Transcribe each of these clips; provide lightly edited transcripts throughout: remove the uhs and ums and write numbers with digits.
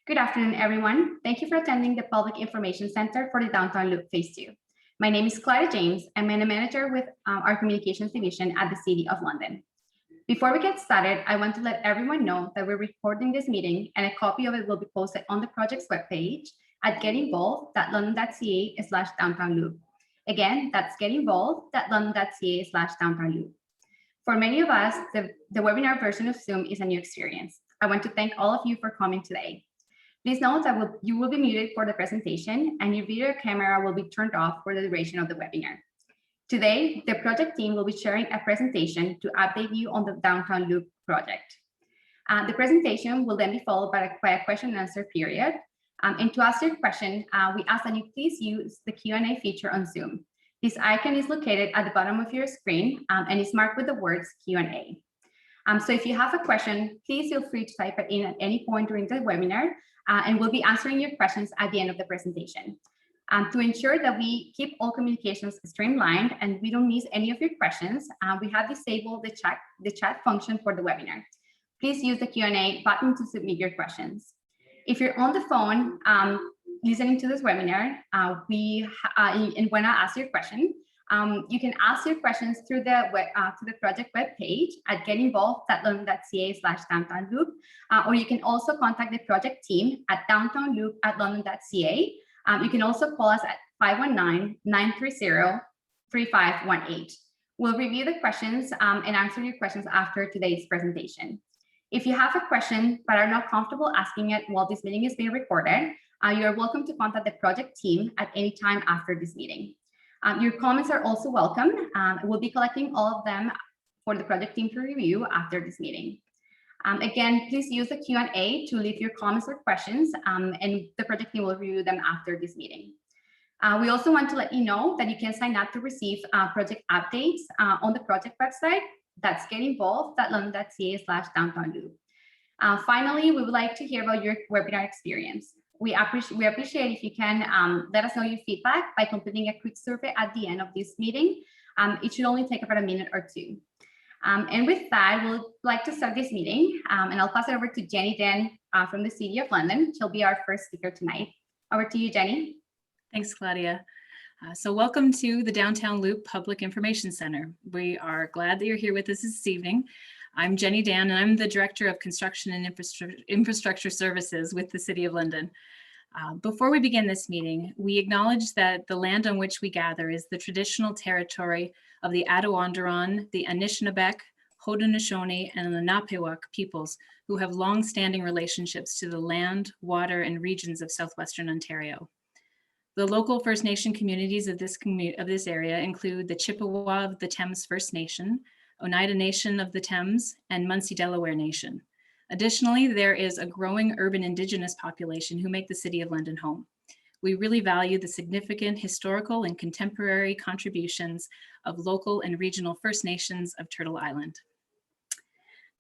Good afternoon, everyone. Thank you for attending the Public Information Center for the Downtown Loop Phase 2. My name is Clara James. I'm a manager with our Communications Division at the City of London. Before we get started, I want to let everyone know that we're recording this meeting and a copy of it will be posted on the project's webpage at getinvolved.london.ca/downtownloop. Again, that's getinvolved.london.ca/downtownloop. For many of us, the webinar version of Zoom is a new experience. I want to thank all of you for coming today. Please note that you will be muted for the presentation and your video camera will be turned off for the duration of the webinar. Today, the project team will be sharing a presentation to update you on the Downtown Loop project. The presentation will then be followed by a question and answer period. And to ask your question, we ask that you please use the Q&A feature on Zoom. This icon is located at the bottom of your screen and is marked with the words Q&A. So if you have a question, please feel free to type it in at any point during the webinar, and we'll be answering your questions at the end of the presentation. To ensure that we keep all communications streamlined and we don't miss any of your questions, we have disabled the chat function for the webinar. Please use the Q&A button to submit your questions. If you're on the phone listening to this webinar, and when I ask your question, you can ask your questions through the project webpage at getinvolved.london.ca/downtownloop, or you can also contact the project team at downtownloop@london.ca. You can also call us at 519-930-3518. We'll review the questions and answer your questions after today's presentation. If you have a question but are not comfortable asking it while this meeting is being recorded, you are welcome to contact the project team at any time after this meeting. Your comments are also welcome. We'll be collecting all of them for the project team to review after this meeting. Again, please use the Q&A to leave your comments or questions, and the project team will review them after this meeting. We also want to let you know that you can sign up to receive project updates on the project website. That's getinvolved.london.ca/downtownloop. Finally, we would like to hear about your webinar experience. We appreciate if you can let us know your feedback by completing a quick survey at the end of this meeting. It should only take about a minute or two. And with that, we'll like to start this meeting, and I'll pass it over to Jenny Dan from the City of London. She'll be our first speaker tonight. Over to you, Jenny. Thanks, Claudia. So welcome to the Downtown Loop Public Information Center. We are glad that you're here with us this evening. I'm Jenny Dan, and I'm the Director of Construction and Infrastructure Services with the City of London. Before we begin this meeting, we acknowledge that the land on which we gather is the traditional territory of the Attawandaron, the Anishinaabeg, Haudenosaunee, and the Napeawak peoples who have long-standing relationships to the land, water, and regions of southwestern Ontario. The local First Nation communities of this area include the Chippewa of the Thames First Nation, Oneida Nation of the Thames, and Munsee Delaware Nation. Additionally, there is a growing urban Indigenous population who make the City of London home. We really value the significant historical and contemporary contributions of local and regional First Nations of Turtle Island.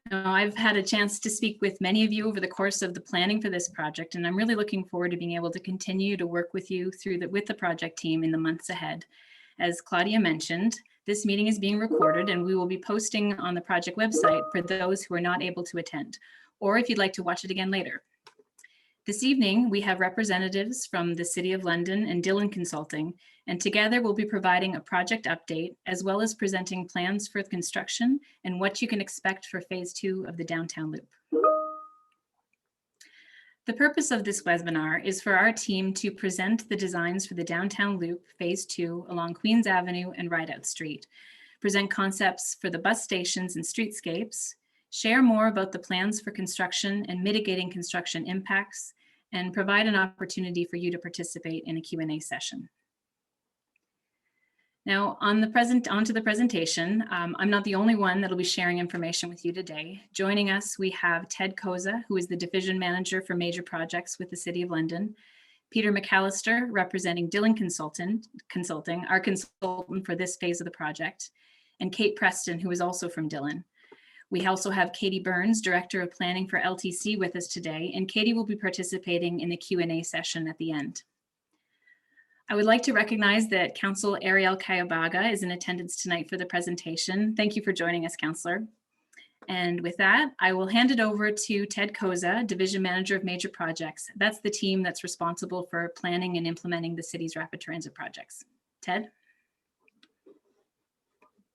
Now, I've had a chance to speak with many of you over the course of the planning for this project, and I'm really looking forward to being able to continue to work with you with the project team in the months ahead. As Claudia mentioned, this meeting is being recorded and we will be posting on the project website for those who are not able to attend, or if you'd like to watch it again later. This evening, we have representatives from the City of London and Dillon Consulting, and together we'll be providing a project update as well as presenting plans for construction and what you can expect for Phase 2 of the Downtown Loop. The purpose of this webinar is for our team to present the designs for the Downtown Loop Phase 2 along Queens Avenue and Rideout Street, present concepts for the bus stations and streetscapes, share more about the plans for construction and mitigating construction impacts, and provide an opportunity for you to participate in a Q&A session. Now, onto the presentation. I'm not the only one that'll be sharing information with you today. Joining us, we have Ted Koza, who is the Division Manager for Major Projects with the City of London, Peter McAllister, representing Dillon Consulting, our consultant for this phase of the project, and Kate Preston, who is also from Dillon. We also have Katie Burns, Director of Planning for LTC with us today, and Katie will be participating in the Q&A session at the end. I would like to recognize that Councillor Ariel Kayabaga is in attendance tonight for the presentation. Thank you for joining us, Councillor. And with that, I will hand it over to Ted Koza, Division Manager of Major Projects. That's the team that's responsible for planning and implementing the city's rapid transit projects. Ted?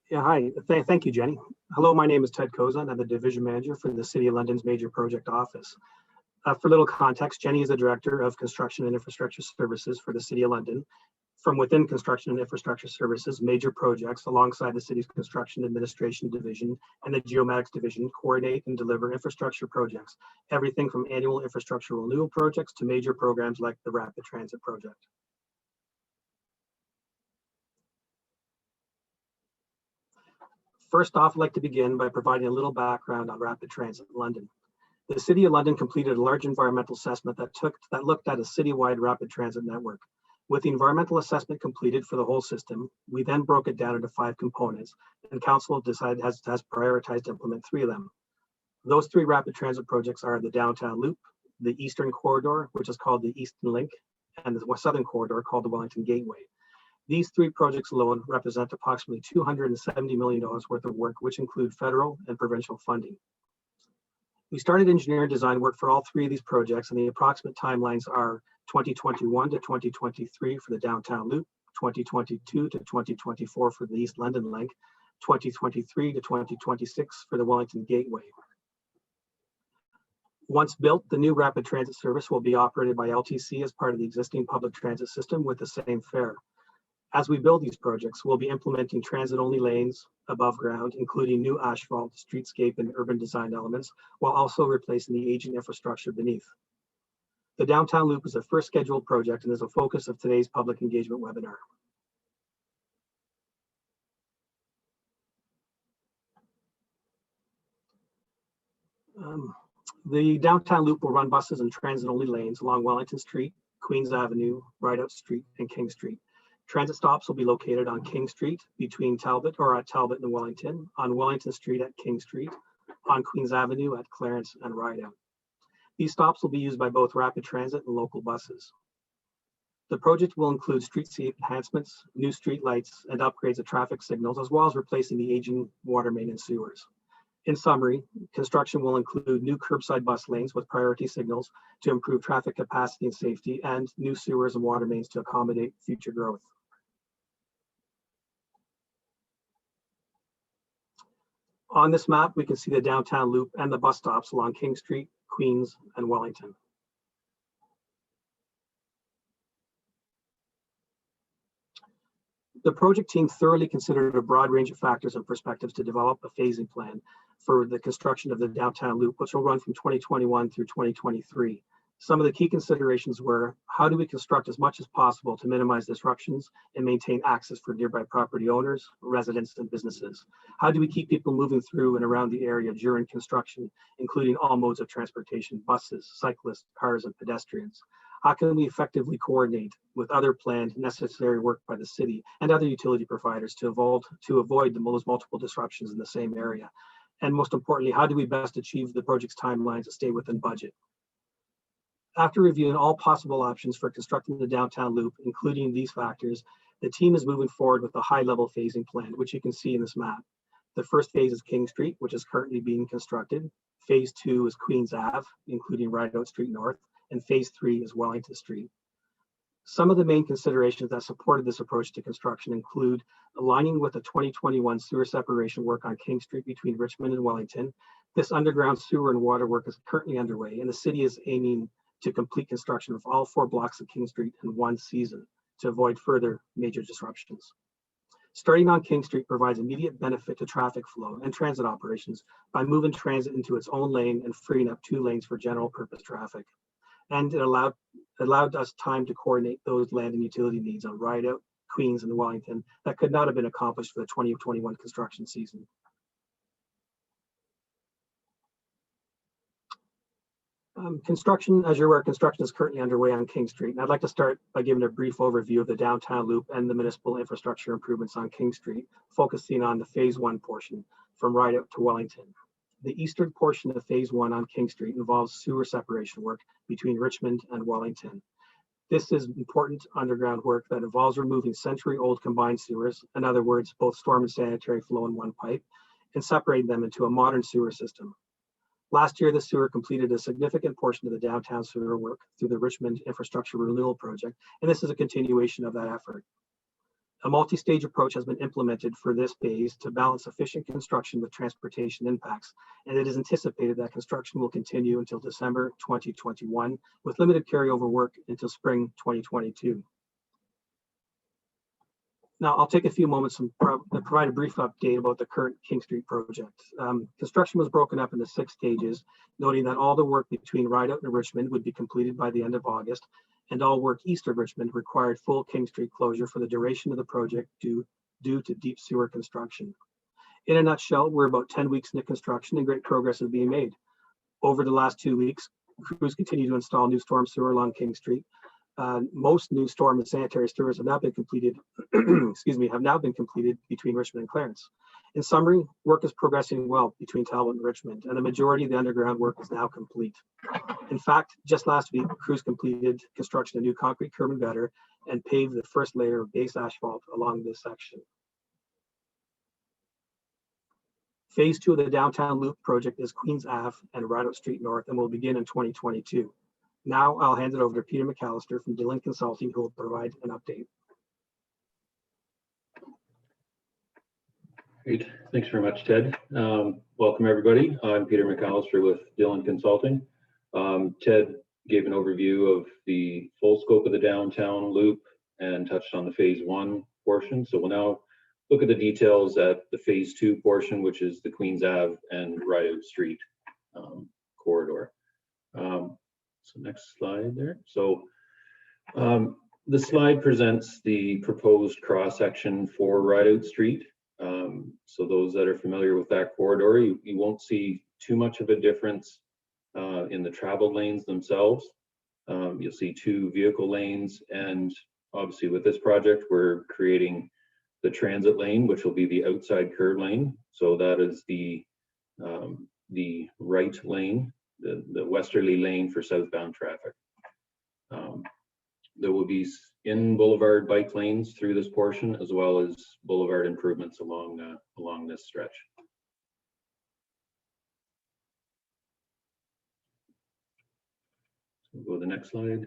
Yeah, hi. Thank you, Jenny. Hello, my name is Ted Koza, and I'm the Division Manager for the City of London's Major Project Office. For little context, Jenny is the Director of Construction and Infrastructure Services for the City of London. From within Construction and Infrastructure Services, major projects alongside the city's Construction Administration Division and the Geomatics Division coordinate and deliver infrastructure projects, everything from annual infrastructure renewal projects to major programs like the Rapid Transit Project. First off, I'd like to begin by providing a little background on Rapid Transit in London. The City of London completed a large environmental assessment that looked at a citywide rapid transit network. With the environmental assessment completed for the whole system, we then broke it down into 5 components, and Council has prioritized to implement 3 of them. Those 3 rapid transit projects are the Downtown Loop, the Eastern Corridor, which is called the Eastern Link, and the Southern Corridor called the Wellington Gateway. These 3 projects alone represent approximately $270 million worth of work, which include federal and provincial funding. We started engineering design work for all 3 of these projects, and the approximate timelines are 2021 to 2023 for the Downtown Loop, 2022 to 2024 for the East London Link, 2023 to 2026 for the Wellington Gateway. Once built, the new rapid transit service will be operated by LTC as part of the existing public transit system with the same fare. As we build these projects, we'll be implementing transit-only lanes above ground, including new asphalt, streetscape, and urban design elements, while also replacing the aging infrastructure beneath. The Downtown Loop is the first scheduled project and is a focus of today's public engagement webinar. The Downtown Loop will run buses in transit-only lanes along Wellington Street, Queens Avenue, Rideout Street, and King Street. Transit stops will be located on King Street between Talbot and Wellington, on Wellington Street at King Street, on Queens Avenue at Clarence and Rideout. These stops will be used by both rapid transit and local buses. The project will include streetscape enhancements, new street lights, and upgrades of traffic signals, as well as replacing the aging water main and sewers. In summary, construction will include new curbside bus lanes with priority signals to improve traffic capacity and safety, and new sewers and water mains to accommodate future growth. On this map, we can see the Downtown Loop and the bus stops along King Street, Queens, and Wellington. The project team thoroughly considered a broad range of factors and perspectives to develop a phasing plan for the construction of the Downtown Loop, which will run from 2021 through 2023. Some of the key considerations were, how do we construct as much as possible to minimize disruptions and maintain access for nearby property owners, residents, and businesses? How do we keep people moving through and around the area during construction, including all modes of transportation, buses, cyclists, cars, and pedestrians? How can we effectively coordinate with other planned necessary work by the city and other utility providers to avoid those multiple disruptions in the same area? And most importantly, how do we best achieve the project's timelines to stay within budget? After reviewing all possible options for constructing the Downtown Loop, including these factors, the team is moving forward with a high-level phasing plan, which you can see in this map. The first phase is King Street, which is currently being constructed. Phase 2 is Queens Ave, including Rideout Street North, and Phase 3 is Wellington Street. Some of the main considerations that supported this approach to construction include aligning with the 2021 sewer separation work on King Street between Richmond and Wellington. This underground sewer and water work is currently underway, and the city is aiming to complete construction of all 4 blocks of King Street in one season to avoid further major disruptions. Starting on King Street provides immediate benefit to traffic flow and transit operations by moving transit into its own lane and freeing up 2 lanes for general purpose traffic. And it allowed us time to coordinate those land and utility needs on Rideout, Queens, and Wellington that could not have been accomplished for the 2021 construction season. Construction, as you're aware, construction is currently underway on King Street. And I'd like to start by giving a brief overview of the Downtown Loop and the municipal infrastructure improvements on King Street, focusing on the Phase 1 portion from Rideout to Wellington. The eastern portion of Phase 1 on King Street involves sewer separation work between Richmond and Wellington. This is important underground work that involves removing century-old combined sewers, in other words, both storm and sanitary flow in one pipe, and separating them into a modern sewer system. Last year, the sewer completed a significant portion of the downtown sewer work through the Richmond Infrastructure Renewal Project, and this is a continuation of that effort. A multi-stage approach has been implemented for this phase to balance efficient construction with transportation impacts, and it is anticipated that construction will continue until December 2021, with limited carryover work until spring 2022. Now, I'll take a few moments and provide a brief update about the current King Street project. Construction was broken up into 6 stages, noting that all the work between Rideout and Richmond would be completed by the end of August, and all work east of Richmond required full King Street closure for the duration of the project due to deep sewer construction. In a nutshell, we're about 10 weeks into construction and great progress is being made. Over the last 2 weeks, crews continue to install new storm sewer along King Street. Most new storm and sanitary sewers have now been completed, have now been completed between Richmond and Clarence. In summary, work is progressing well between Talbot and Richmond, and the majority of the underground work is now complete. In fact, just last week, crews completed construction of new concrete curb and gutter and paved the first layer of base asphalt along this section. Phase 2 of the Downtown Loop project is Queens Ave and Rideout Street North and will begin in 2022. Now I'll hand it over to Peter McAllister from Dillon Consulting, who will provide an update. Great, thanks very much, Ted. Welcome everybody. I'm Peter McAllister with Dillon Consulting. Ted gave an overview of the full scope of the downtown loop and touched on the phase 1 portion. So we'll now look at the details at the phase 2 portion, which is the Queens Ave and Rideout Street corridor. So next slide there. So the slide presents the proposed cross section for Rideout Street. So those that are familiar with that corridor, you won't see too much of a difference in the travel lanes themselves. You'll see 2 vehicle lanes, and obviously with this project, we're creating the transit lane, which will be the outside curb lane. So that is the right lane, the westerly lane for southbound traffic. There will be in boulevard bike lanes through this portion, as well as boulevard improvements along this stretch. So we'll go to the next slide.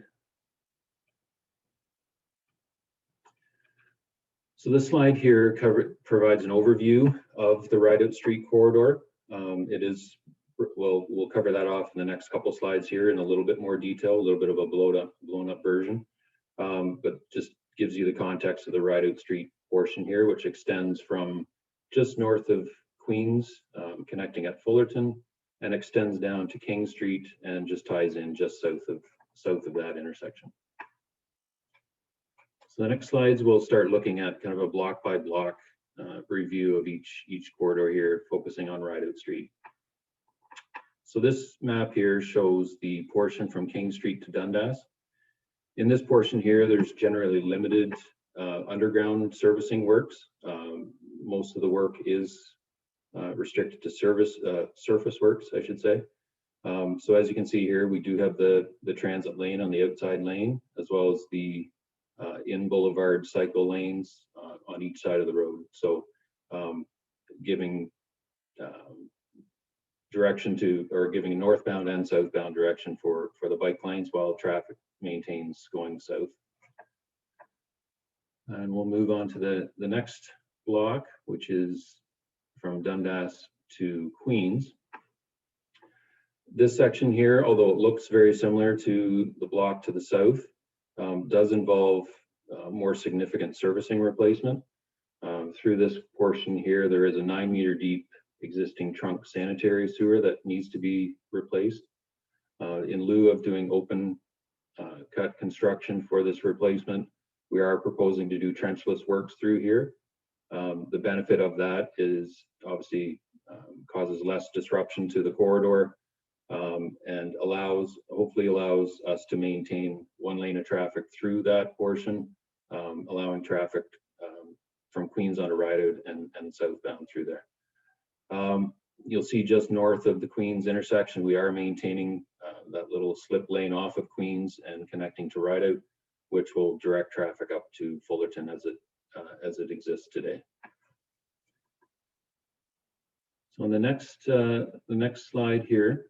So this slide here provides an overview of the Rideout Street corridor. We'll cover that off in the next couple slides here in a little bit more detail, a little bit of a blown up version, but just gives you the context of the Rideout Street portion here, which extends from just north of Queens, connecting at Fullerton, and extends down to King Street and just ties in just south of that intersection. So the next slides, we'll start looking at kind of a block by block review of each corridor here, focusing on Rideout Street. So this map here shows the portion from King Street to Dundas. In this portion here, there's generally limited underground servicing works. Most of the work is restricted to surface works, I should say. So as you can see here, we do have the transit lane on the outside lane, as well as the in boulevard cycle lanes on each side of the road. So giving direction to, or giving northbound and southbound direction for the bike lanes while traffic maintains going south. And we'll move on to the next block, which is from Dundas to Queens. This section here, although it looks very similar to the block to the south, does involve more significant servicing replacement. Through this portion here, there is a 9-meter deep existing trunk sanitary sewer that needs to be replaced. In lieu of doing open cut construction for this replacement, we are proposing to do trenchless works through here. The benefit of that is obviously causes less disruption to the corridor, and hopefully allows us to maintain 1 lane of traffic through that portion, allowing traffic from Queens onto Rideout and southbound through there. You'll see just north of the Queens intersection, we are maintaining that little slip lane off of Queens and connecting to Rideout, which will direct traffic up to Fullerton as it exists today. So on the next slide here,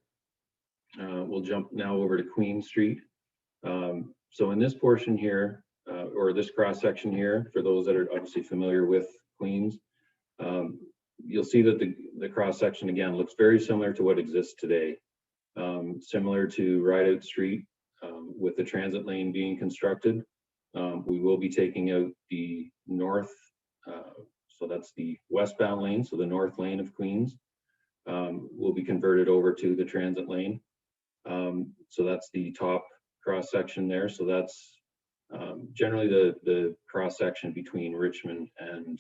we'll jump now over to Queen Street. So in this portion here, or this cross section here, for those that are obviously familiar with Queens, you'll see that the cross section again looks very similar to what exists today. Similar to Rideout Street, with the transit lane being constructed. We will be taking out the north, so that's the westbound lane, so the north lane of Queens will be converted over to the transit lane. So that's the top cross section there. So that's generally the cross section between Richmond and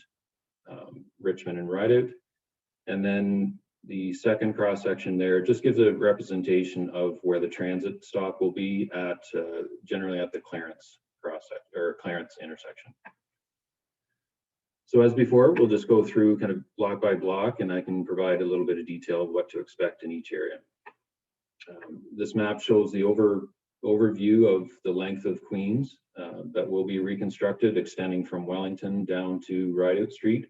Rideout. And then the second cross section there just gives a representation of where the transit stop will be at, generally at the Clarence Clarence intersection. So as before, we'll just go through kind of block by block, and I can provide a little bit of detail of what to expect in each area. This map shows the overview of the length of Queens that will be reconstructed, extending from Wellington down to Rideout Street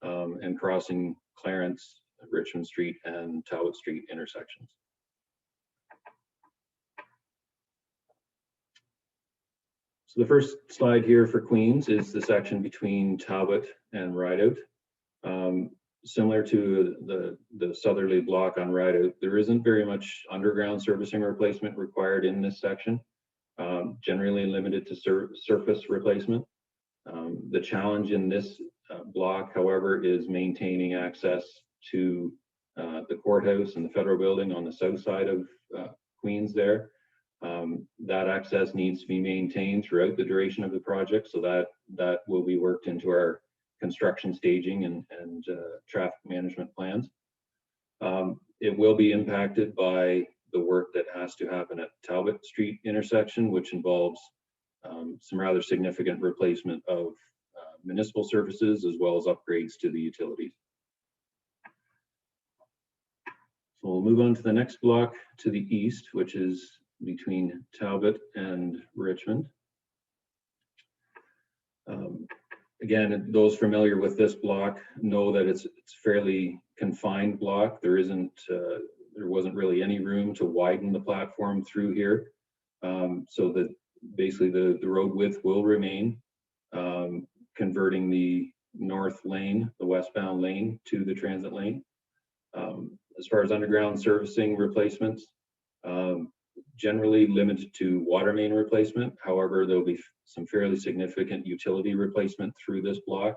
and crossing Clarence, Richmond Street, and Talbot Street intersections. So the first slide here for Queens is the section between Talbot and Rideout. Similar to the southerly block on Rideout, there isn't very much underground servicing replacement required in this section, generally limited to surface replacement. The challenge in this block, however, is maintaining access to the courthouse and the federal building on the south side of Queens there. That access needs to be maintained throughout the duration of the project, so that will be worked into our construction staging and traffic management plans. It will be impacted by the work that has to happen at Talbot Street intersection, which involves some rather significant replacement of municipal services as well as upgrades to the utilities. So we'll move on to the next block to the east, which is between Talbot and Richmond. Again, those familiar with this block know that it's fairly confined block. There wasn't really any room to widen the platform through here. So that basically the road width will remain, converting the north lane, the westbound lane, to the transit lane. As far as underground servicing replacements, generally limited to water main replacement. However, there'll be some fairly significant utility replacement through this block.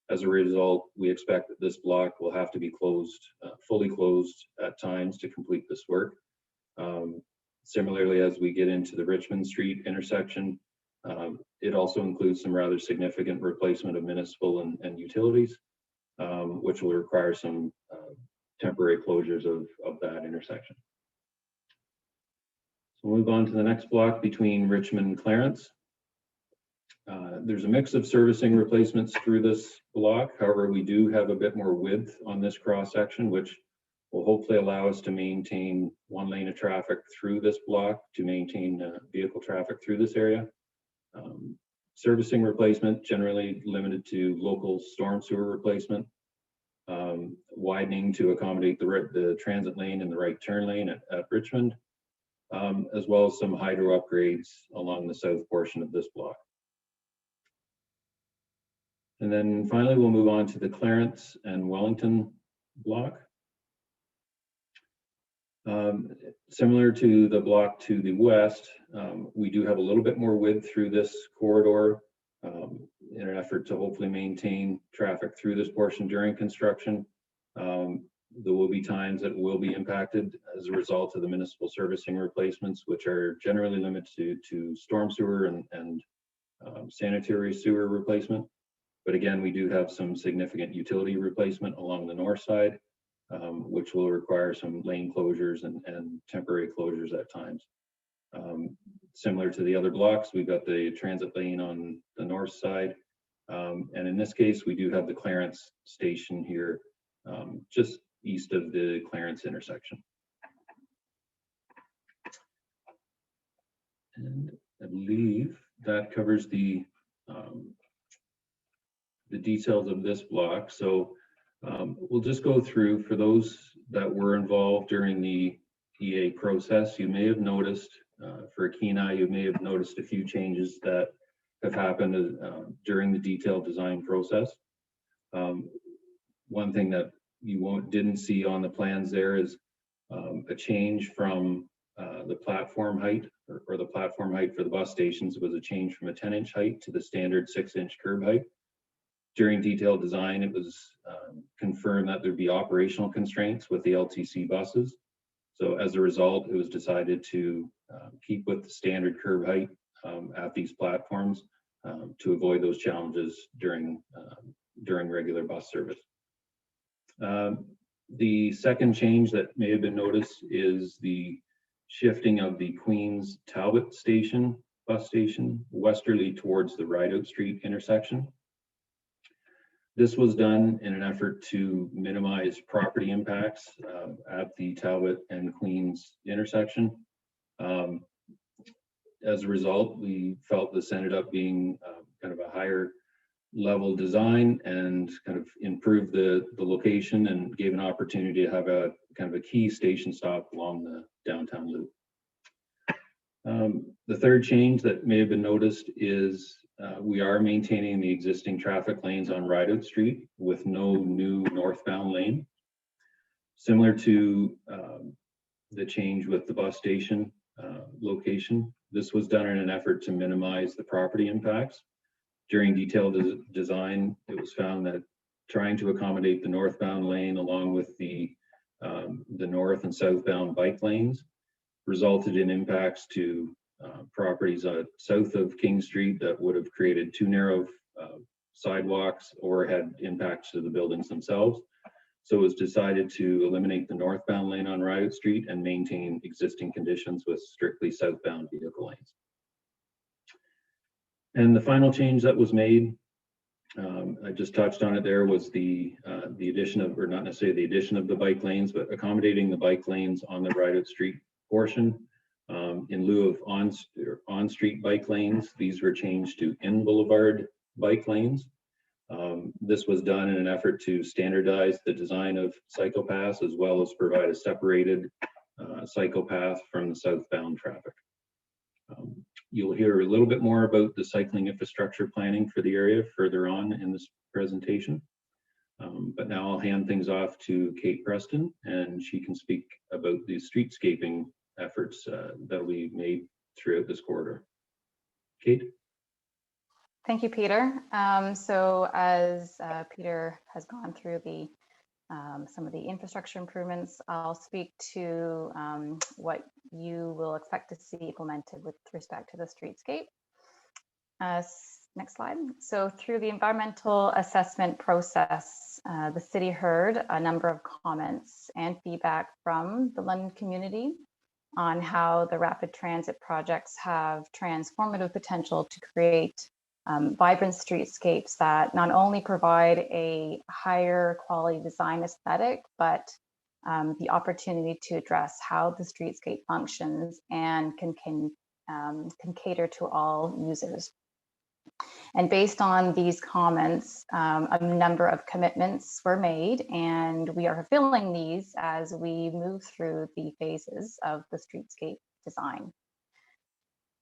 As a result, we expect that this block will have to be closed, fully closed at times to complete this work. Similarly, as we get into the Richmond Street intersection, it also includes some rather significant replacement of municipal and utilities, which will require some temporary closures of that intersection. So we'll move on to the next block between Richmond and Clarence. There's a mix of servicing replacements through this block. However, we do have a bit more width on this cross section, which will hopefully allow us to maintain one lane of traffic through this block, to maintain vehicle traffic through this area. Servicing replacement generally limited to local storm sewer replacement, widening to accommodate the transit lane and the right turn lane at Richmond, as well as some hydro upgrades along the south portion of this block. And then finally, we'll move on to the Clarence and Wellington block. Similar to the block to the west, we do have a little bit more width through this corridor in an effort to hopefully maintain traffic through this portion during construction. There will be times that will be impacted as a result of the municipal servicing replacements, which are generally limited to storm sewer and sanitary sewer replacement. But again, we do have some significant utility replacement along the north side, which will require some lane closures and temporary closures at times. Similar to the other blocks, we've got the transit lane on the north side. And in this case, we do have the Clarence station here, just east of the Clarence intersection. And I believe that covers the details of this block. So We'll just go through for those that were involved during the EA process. You may have noticed, for Kenai, you may have noticed a few changes that have happened during the detailed design process. One thing that you didn't see on the plans there is a change from the platform height, or the platform height for the bus stations was a change from a 10-inch height to the standard 6-inch curb height. During detailed design, it was confirmed that there'd be operational constraints with the LTC buses. So as a result, it was decided to keep with the standard curb height at these platforms to avoid those challenges during regular bus service. The second change that may have been noticed is the shifting of the Queens Talbot station, bus station, westerly towards the Rideout Street intersection. This was done in an effort to minimize property impacts at the Talbot and Queens intersection. As a result, we felt this ended up being kind of a higher level design and kind of improved the location and gave an opportunity to have a kind of a key station stop along the downtown loop. The third change that may have been noticed is we are maintaining the existing traffic lanes on Rideout Street with no new northbound lane. Similar to the change with the bus station location, this was done in an effort to minimize the property impacts. During detailed design, it was found that trying to accommodate the northbound lane along with the north and southbound bike lanes resulted in impacts to properties south of King Street that would have created too narrow sidewalks or had impacts to the buildings themselves. So it was decided to eliminate the northbound lane on Rideout Street and maintain existing conditions with strictly southbound vehicle lanes. And the final change that was made, I just touched on it there, was the addition of, or not necessarily the addition of the bike lanes, but accommodating the bike lanes on the Rideout Street portion. In lieu of on-street bike lanes, these were changed to in-boulevard bike lanes. This was done in an effort to standardize the design of cycle paths as well as provide a separated cycle path from the southbound traffic. You'll hear a little bit more about the cycling infrastructure planning for the area further on in this presentation. But now I'll hand things off to Kate Preston, and she can speak about the streetscaping efforts that we made throughout this corridor. Kate? Thank you, Peter. So as Peter has gone through some of the infrastructure improvements, I'll speak to what you will expect to see implemented with respect to the streetscape. Next slide. So through the environmental assessment process, the city heard a number of comments and feedback from the London community on how the rapid transit projects have transformative potential to create vibrant streetscapes that not only provide a higher quality design aesthetic, but the opportunity to address how the streetscape functions and can cater to all users. And based on these comments, a number of commitments were made, and we are fulfilling these as we move through the phases of the streetscape design.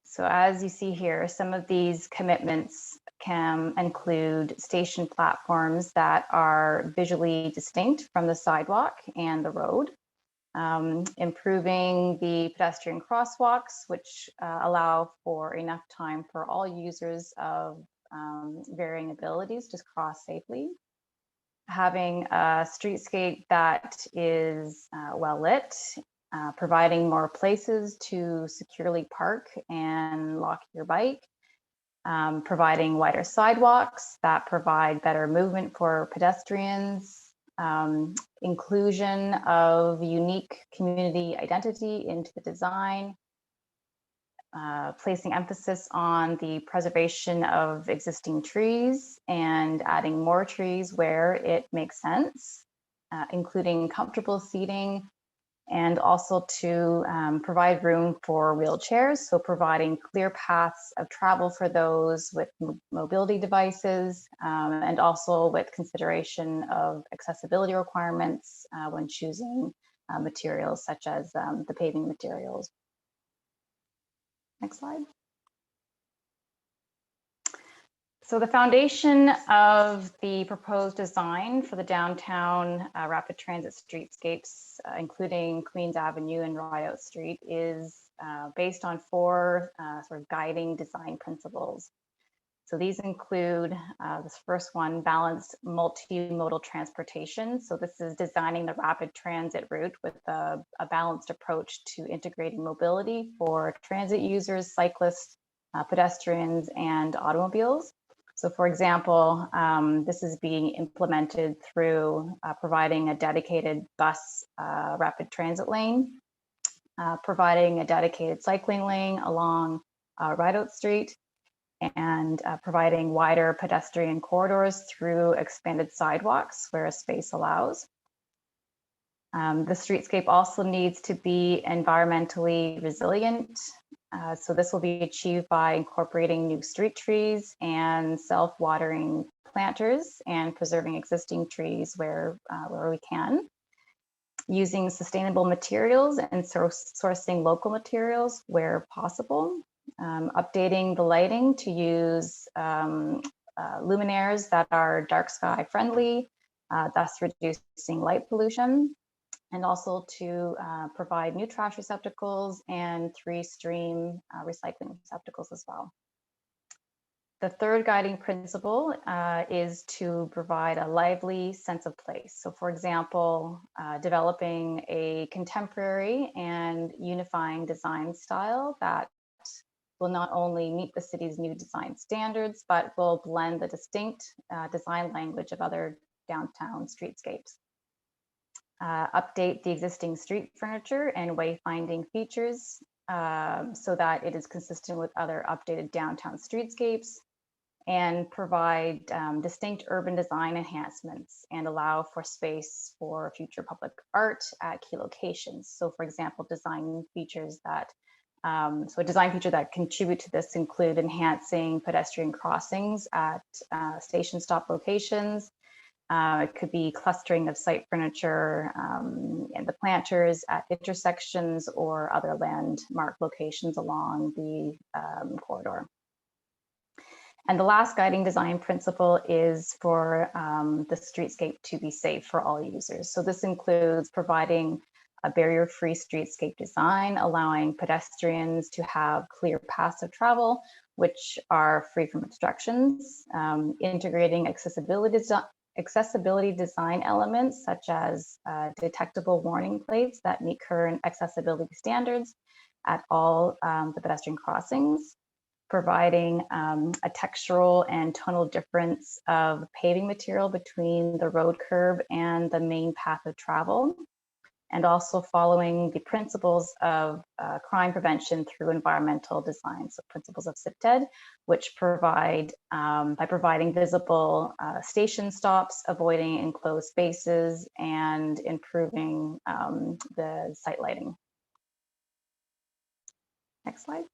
So as you see here, some of these commitments can include station platforms that are visually distinct from the sidewalk and the road, improving the pedestrian crosswalks, which allow for enough time for all users of varying abilities to cross safely, having a streetscape that is well lit, providing more places to securely park and lock your bike, providing wider sidewalks that provide better movement for pedestrians, inclusion of unique community identity into the design, placing emphasis on the preservation of existing trees and adding more trees where it makes sense, including comfortable seating and also to provide room for wheelchairs, so providing clear paths of travel for those with mobility devices, and also with consideration of accessibility requirements when choosing materials such as the paving materials. Next slide. So the foundation of the proposed design for the downtown rapid transit streetscapes, including Queens Avenue and Rideout Street, is based on four sort of guiding design principles. So these include this first one, balanced multimodal transportation. So this is designing the rapid transit route with a balanced approach to integrating mobility for transit users, cyclists, pedestrians, and automobiles. So for example, this is being implemented through providing a dedicated bus rapid transit lane, providing a dedicated cycling lane along Rideout Street, and providing wider pedestrian corridors through expanded sidewalks where space allows. The streetscape also needs to be environmentally resilient. So this will be achieved by incorporating new street trees and self-watering planters and preserving existing trees where we can. Using sustainable materials and sourcing local materials where possible. Updating the lighting to use luminaires that are dark sky friendly, thus reducing light pollution, and also to provide new trash receptacles and 3-stream recycling receptacles as well. The third guiding principle is to provide a lively sense of place. So for example, developing a contemporary and unifying design style that will not only meet the city's new design standards, but will blend the distinct design language of other downtown streetscapes. Update the existing street furniture and wayfinding features so that it is consistent with other updated downtown streetscapes, and provide distinct urban design enhancements and allow for space for future public art at key locations. So for example, design features that so a design feature that contribute to this include enhancing pedestrian crossings at station stop locations. It could be clustering of site furniture and the planters at intersections or other landmark locations along the corridor. And the last guiding design principle is for the streetscape to be safe for all users. So this includes providing a barrier-free streetscape design, allowing pedestrians to have clear paths of travel, which are free from obstructions, integrating accessibility design elements such as detectable warning plates that meet current accessibility standards at all the pedestrian crossings, providing a textural and tonal difference of paving material between the road curb and the main path of travel, and also following the principles of crime prevention through environmental design, so principles of CIPTED, which provide, by providing visible station stops, avoiding enclosed spaces, and improving the site lighting. Next slide.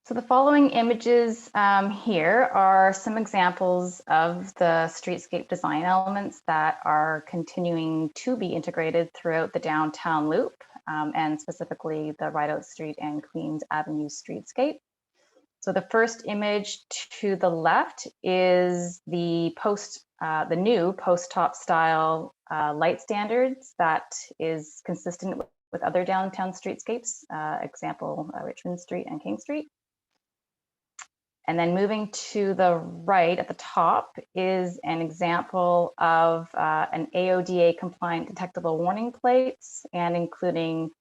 So the following images here are some examples of the streetscape design elements that are continuing to be integrated throughout the downtown loop, and specifically the Rideout Street and Queens Avenue streetscape. So the first image to the left is the new post-top style light standards that is consistent with other downtown streetscapes, example, Richmond Street and King Street. And then moving to the right at the top is an example of an AODA compliant detectable warning plates, and including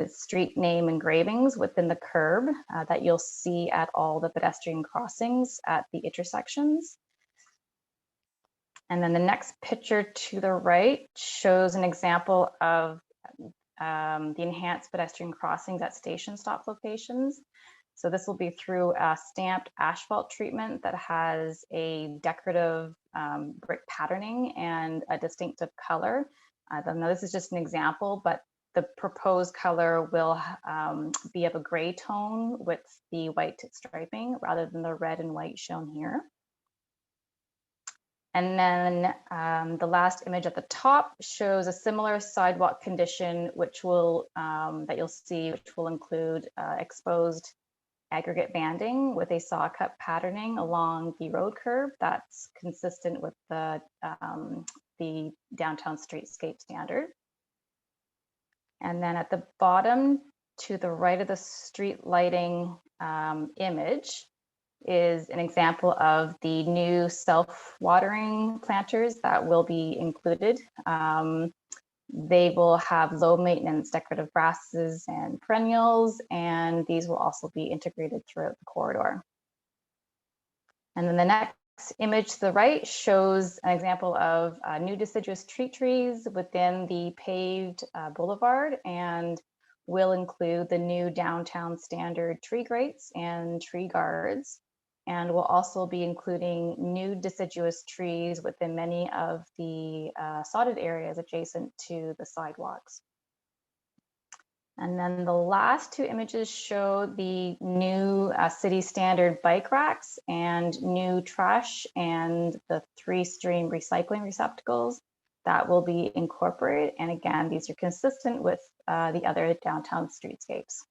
street name engravings within the curb that you'll see at all the pedestrian crossings at the intersections. And then the next picture to the right shows an example of the enhanced pedestrian crossings at station stop locations. So this will be through a stamped asphalt treatment that has a decorative brick patterning and a distinctive color. Now this is just an example, but the proposed color will be of a gray tone with the white striping rather than the red and white shown here. And then the last image at the top shows a similar sidewalk condition, which will that you'll see, which will include exposed aggregate banding with a saw cut patterning along the road curb that's consistent with the downtown streetscape standard. And then at the bottom to the right of the street lighting image is an example of the new self-watering planters that will be included. They will have low maintenance decorative grasses and perennials, and these will also be integrated throughout the corridor. And then the next image to the right shows an example of new deciduous trees within the paved boulevard, and will include the new downtown standard tree grates and tree guards. And we'll also be including new deciduous trees within many of the sodded areas adjacent to the sidewalks. And then the last two images show the new city standard bike racks and new trash and the 3-stream recycling receptacles that will be incorporated. And again, these are consistent with the other downtown streetscapes.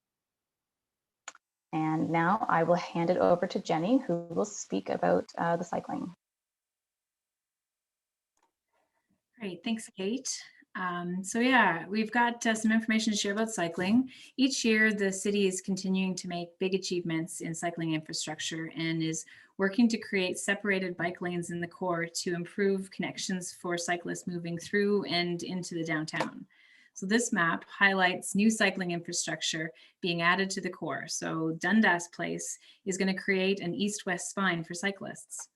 And now I will hand it over to Jenny, who will speak about the cycling. Great, thanks, Kate. So yeah, we've got some information to share about cycling. Each year, the city is continuing to make big achievements in cycling infrastructure and is working to create separated bike lanes in the core to improve connections for cyclists moving through and into the downtown. So this map highlights new cycling infrastructure being added to the core. So Dundas Place is going to create an east-west spine for cyclists.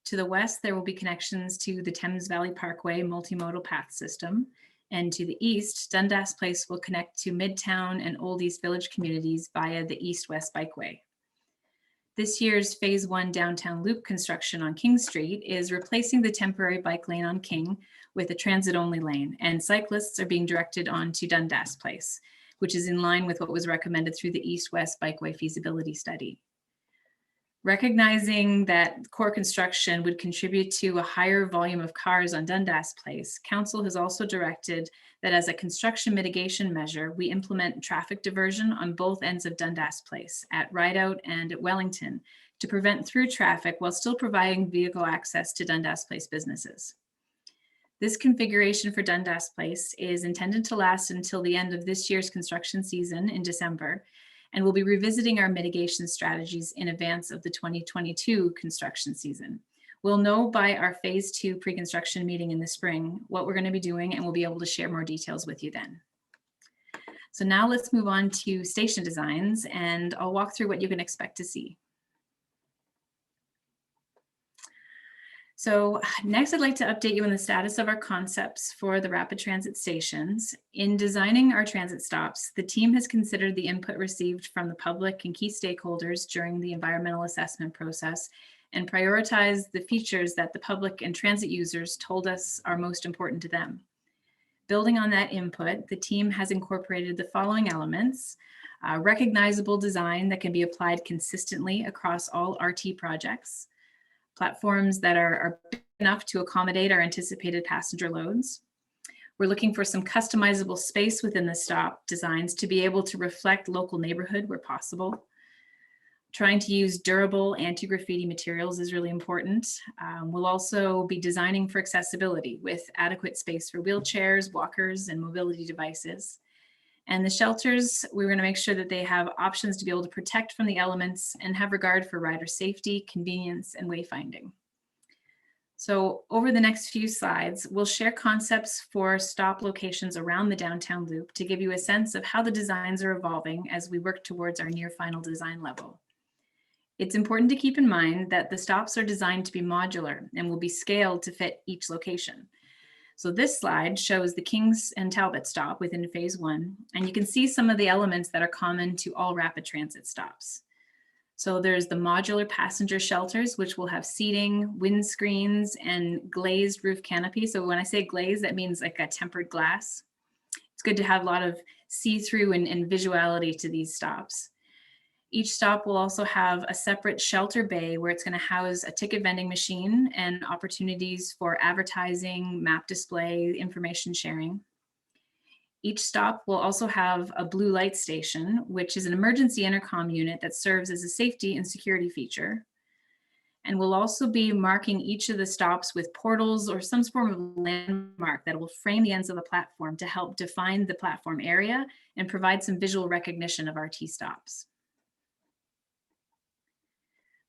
To the west, there will be connections to the Thames Valley Parkway multimodal path system. And to the east, Dundas Place will connect to Midtown and Old East Village communities via the east-west bikeway. This year's Phase 1 downtown loop construction on King Street is replacing the temporary bike lane on King with a transit-only lane, and cyclists are being directed onto Dundas Place, which is in line with what was recommended through the east-west bikeway feasibility study. Recognizing that core construction would contribute to a higher volume of cars on Dundas Place, Council has also directed that as a construction mitigation measure, we implement traffic diversion on both ends of Dundas Place, at Rideout and at Wellington, to prevent through traffic while still providing vehicle access to Dundas Place businesses. This configuration for Dundas Place is intended to last until the end of this year's construction season in December, and we'll be revisiting our mitigation strategies in advance of the 2022 construction season. We'll know by our Phase 2 pre-construction meeting in the spring what we're going to be doing, and we'll be able to share more details with you then. So now let's move on to station designs, and I'll walk through what you can expect to see. So next, I'd like to update you on the status of our concepts for the rapid transit stations. In designing our transit stops, the team has considered the input received from the public and key stakeholders during the environmental assessment process and prioritized the features that the public and transit users told us are most important to them. Building on that input, the team has incorporated the following elements: recognizable design that can be applied consistently across all RT projects, platforms that are big enough to accommodate our anticipated passenger loads. We're looking for some customizable space within the stop designs to be able to reflect local neighborhood where possible. Trying to use durable anti-graffiti materials is really important. We'll also be designing for accessibility with adequate space for wheelchairs, walkers, and mobility devices. And the shelters, we're going to make sure that they have options to be able to protect from the elements and have regard for rider safety, convenience, and wayfinding. So over the next few slides, we'll share concepts for stop locations around the downtown loop to give you a sense of how the designs are evolving as we work towards our near final design level. It's important to keep in mind that the stops are designed to be modular and will be scaled to fit each location. So this slide shows the Kings and Talbot stop within Phase 1, and you can see some of the elements that are common to all rapid transit stops. So there's the modular passenger shelters, which will have seating, windscreens, and glazed roof canopy. So when I say glazed, that means like a tempered glass. It's good to have a lot of see-through and visuality to these stops. Each stop will also have a separate shelter bay where it's going to house a ticket vending machine and opportunities for advertising, map display, information sharing. Each stop will also have a blue light station, which is an emergency intercom unit that serves as a safety and security feature. And we'll also be marking each of the stops with portals or some form of landmark that will frame the ends of the platform to help define the platform area and provide some visual recognition of our T stops.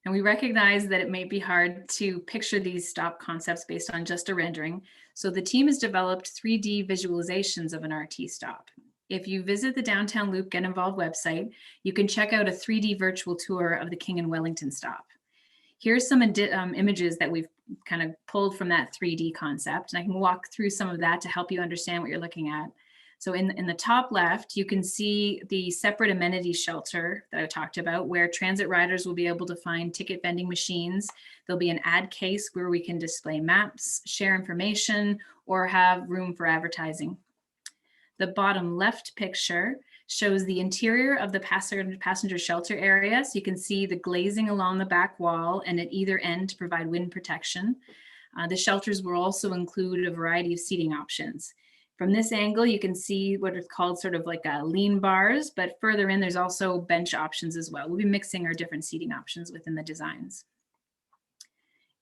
And we recognize that it may be hard to picture these stop concepts based on just a rendering. So the team has developed 3D visualizations of an RT stop. If you visit the Downtown Loop Get Involved website, you can check out a 3D virtual tour of the King and Wellington stop. Here's some images that we've kind of pulled from that 3D concept, and I can walk through some of that to help you understand what you're looking at. So in the top left, you can see the separate amenity shelter that I talked about, where transit riders will be able to find ticket vending machines. There'll be an ad case where we can display maps, share information, or have room for advertising. The bottom left picture shows the interior of the passenger shelter area. So you can see the glazing along the back wall and at either end to provide wind protection. The shelters will also include a variety of seating options. From this angle, you can see what is called sort of like lean bars, but further in, there's also bench options as well. We'll be mixing our different seating options within the designs.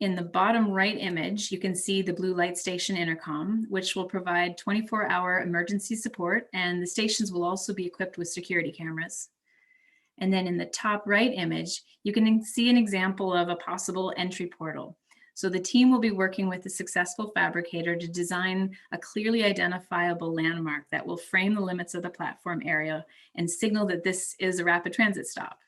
In the bottom right image, you can see the blue light station intercom, which will provide 24-hour emergency support, and the stations will also be equipped with security cameras. And then in the top right image, you can see an example of a possible entry portal. So the team will be working with the successful fabricator to design a clearly identifiable landmark that will frame the limits of the platform area and signal that this is a rapid transit stop.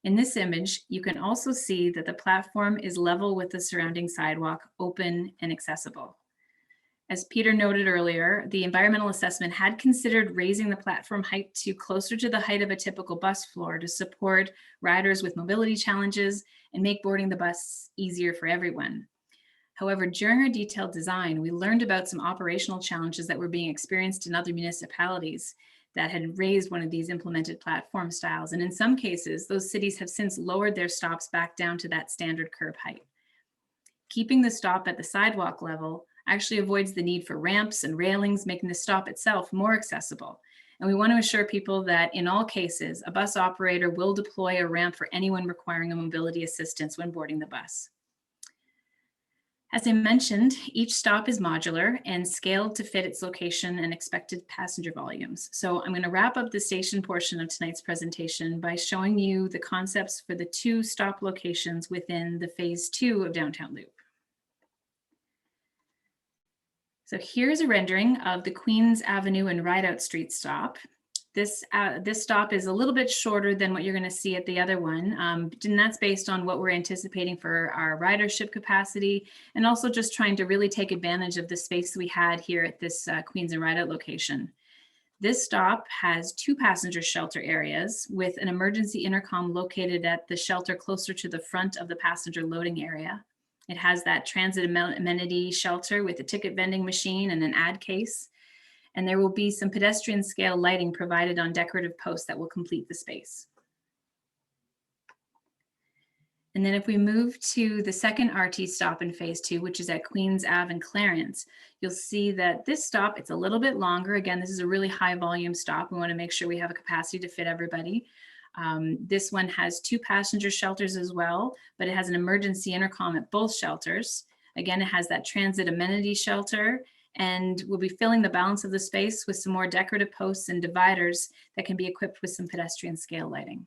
In this image, you can also see that the platform is level with the surrounding sidewalk, open and accessible. As Peter noted earlier, the environmental assessment had considered raising the platform height to closer to the height of a typical bus floor to support riders with mobility challenges and make boarding the bus easier for everyone. However, during our detailed design, we learned about some operational challenges that were being experienced in other municipalities that had raised one of these implemented platform styles. And in some cases, those cities have since lowered their stops back down to that standard curb height. Keeping the stop at the sidewalk level actually avoids the need for ramps and railings, making the stop itself more accessible. And we want to assure people that in all cases, a bus operator will deploy a ramp for anyone requiring a mobility assistance when boarding the bus. As I mentioned, each stop is modular and scaled to fit its location and expected passenger volumes. So I'm going to wrap up the station portion of tonight's presentation by showing you the concepts for the 2 stop locations within the phase 2 of Downtown Loop. So here's a rendering of the Queens Avenue and Rideout Street stop. This stop is a little bit shorter than what you're going to see at the other one, and that's based on what we're anticipating for our ridership capacity, and also just trying to really take advantage of the space we had here at this Queens and Rideout location. This stop has 2 passenger shelter areas with an emergency intercom located at the shelter closer to the front of the passenger loading area. It has that transit amenity shelter with a ticket vending machine and an ad case. And there will be some pedestrian scale lighting provided on decorative posts that will complete the space. And then if we move to the second RT stop in phase 2, which is at Queens Ave and Clarence, you'll see that this stop, it's a little bit longer. Again, this is a really high volume stop. We want to make sure we have a capacity to fit everybody. This one has 2 passenger shelters as well, but it has an emergency intercom at both shelters. Again, it has that transit amenity shelter, and we'll be filling the balance of the space with some more decorative posts and dividers that can be equipped with some pedestrian scale lighting.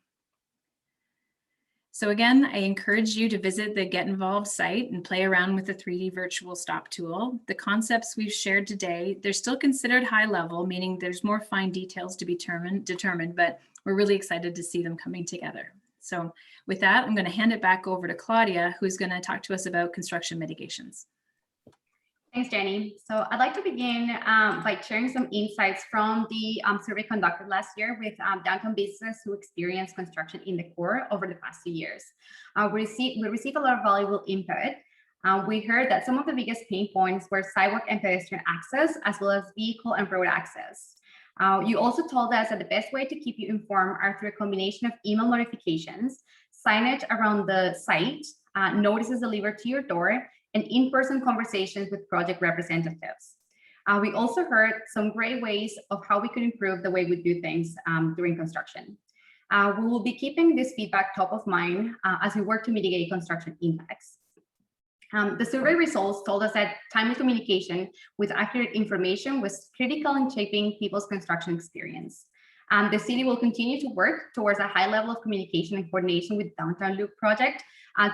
So again, I encourage you to visit the Get Involved site and play around with the 3D virtual stop tool. The concepts we've shared today, they're still considered high level, meaning there's more fine details to be determined, but we're really excited to see them coming together. So with that, I'm going to hand it back over to Claudia, who's going to talk to us about construction mitigations. Thanks, Jenny. So I'd like to begin by sharing some insights from the survey conducted last year with downtown businesses who experienced construction in the core over the past 2 years. We received a lot of valuable input. We heard that some of the biggest pain points were sidewalk and pedestrian access, as well as vehicle and road access. You also told us that the best way to keep you informed are through a combination of email notifications, signage around the site, notices delivered to your door, and in-person conversations with project representatives. We also heard some great ways of how we could improve the way we do things during construction. We will be keeping this feedback top of mind as we work to mitigate construction impacts. The survey results told us that timely communication with accurate information was critical in shaping people's construction experience. The city will continue to work towards a high level of communication and coordination with Downtown Loop project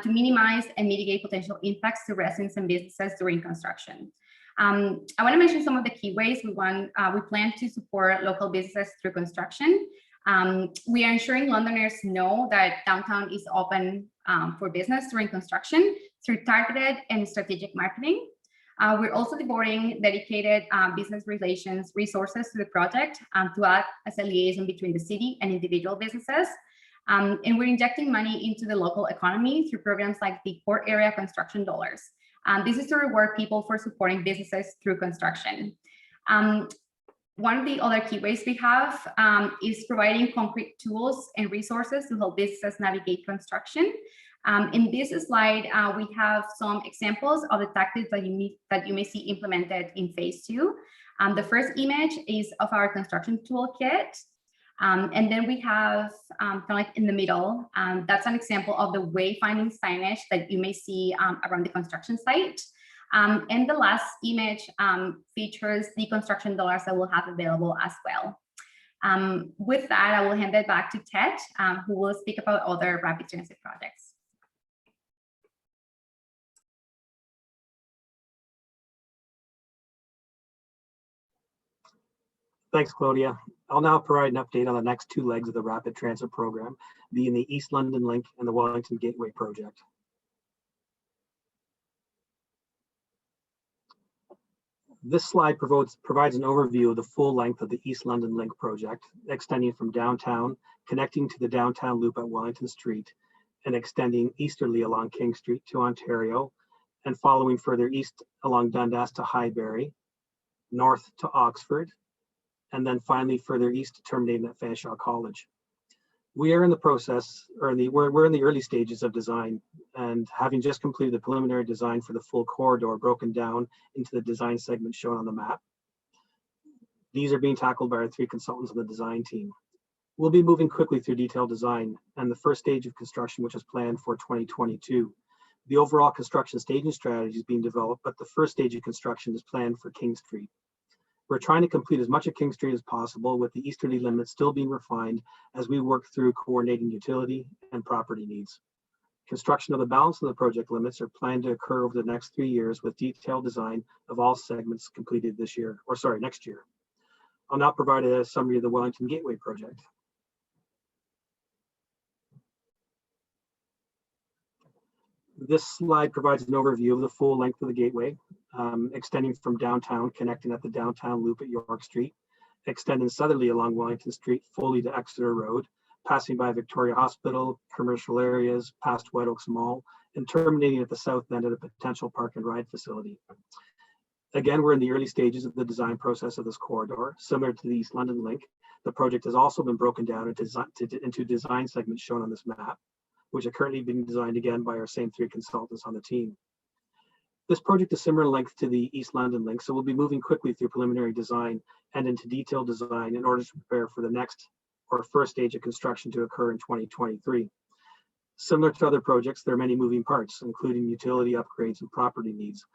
to minimize and mitigate potential impacts to residents and businesses during construction. I want to mention some of the key ways we plan to support local businesses through construction. We are ensuring Londoners know that downtown is open for business during construction through targeted and strategic marketing. We're also devoting dedicated business relations resources to the project to act as a liaison between the city and individual businesses. And we're injecting money into the local economy through programs like the Core Area Construction Dollars. This is to reward people for supporting businesses through construction. One of the other key ways we have is providing concrete tools and resources to help businesses navigate construction. In this slide, we have some examples of the tactics that you may see implemented in phase 2. The first image is of our construction toolkit. And then we have kind of like in the middle, that's an example of the wayfinding signage that you may see around the construction site. And the last image features the construction dollars that we'll have available as well. With that, I will hand it back to Ted, who will speak about other rapid transit projects. Thanks, Claudia. I'll now provide an update on the next 2 legs of the rapid transit program, being the East London Link and the Wellington Gateway project. This slide provides an overview of the full length of the East London Link project, extending from downtown, connecting to the downtown loop at Wellington Street, and extending easterly along King Street to Ontario, and following further east along Dundas to Highbury, north to Oxford, and then finally further east terminating at Fanshawe College. We are in the process, or we're in the early stages of design, and having just completed the preliminary design for the full corridor broken down into the design segments shown on the map. These are being tackled by our 3 consultants on the design team. We'll be moving quickly through detailed design and the first stage of construction, which is planned for 2022. The overall construction staging strategy is being developed, but the first stage of construction is planned for King Street. We're trying to complete as much of King Street as possible, with the easterly limits still being refined as we work through coordinating utility and property needs. Construction of the balance of the project limits are planned to occur over the next 3 years, with detailed design of all segments completed next year. I'll now provide a summary of the Wellington Gateway project. This slide provides an overview of the full length of the gateway, extending from downtown, connecting at the downtown loop at York Street, extending southerly along Wellington Street fully to Exeter Road, passing by Victoria Hospital, commercial areas, past White Oaks Mall, and terminating at the south end at a potential park and ride facility. Again, we're in the early stages of the design process of this corridor. Similar to the East London Link, the project has also been broken down into design segments shown on this map, which are currently being designed again by our same 3 consultants on the team. This project is similar in length to the East London Link, so we'll be moving quickly through preliminary design and into detailed design in order to prepare for the next or first stage of construction to occur in 2023. Similar to other projects, there are many moving parts, including utility upgrades and property needs.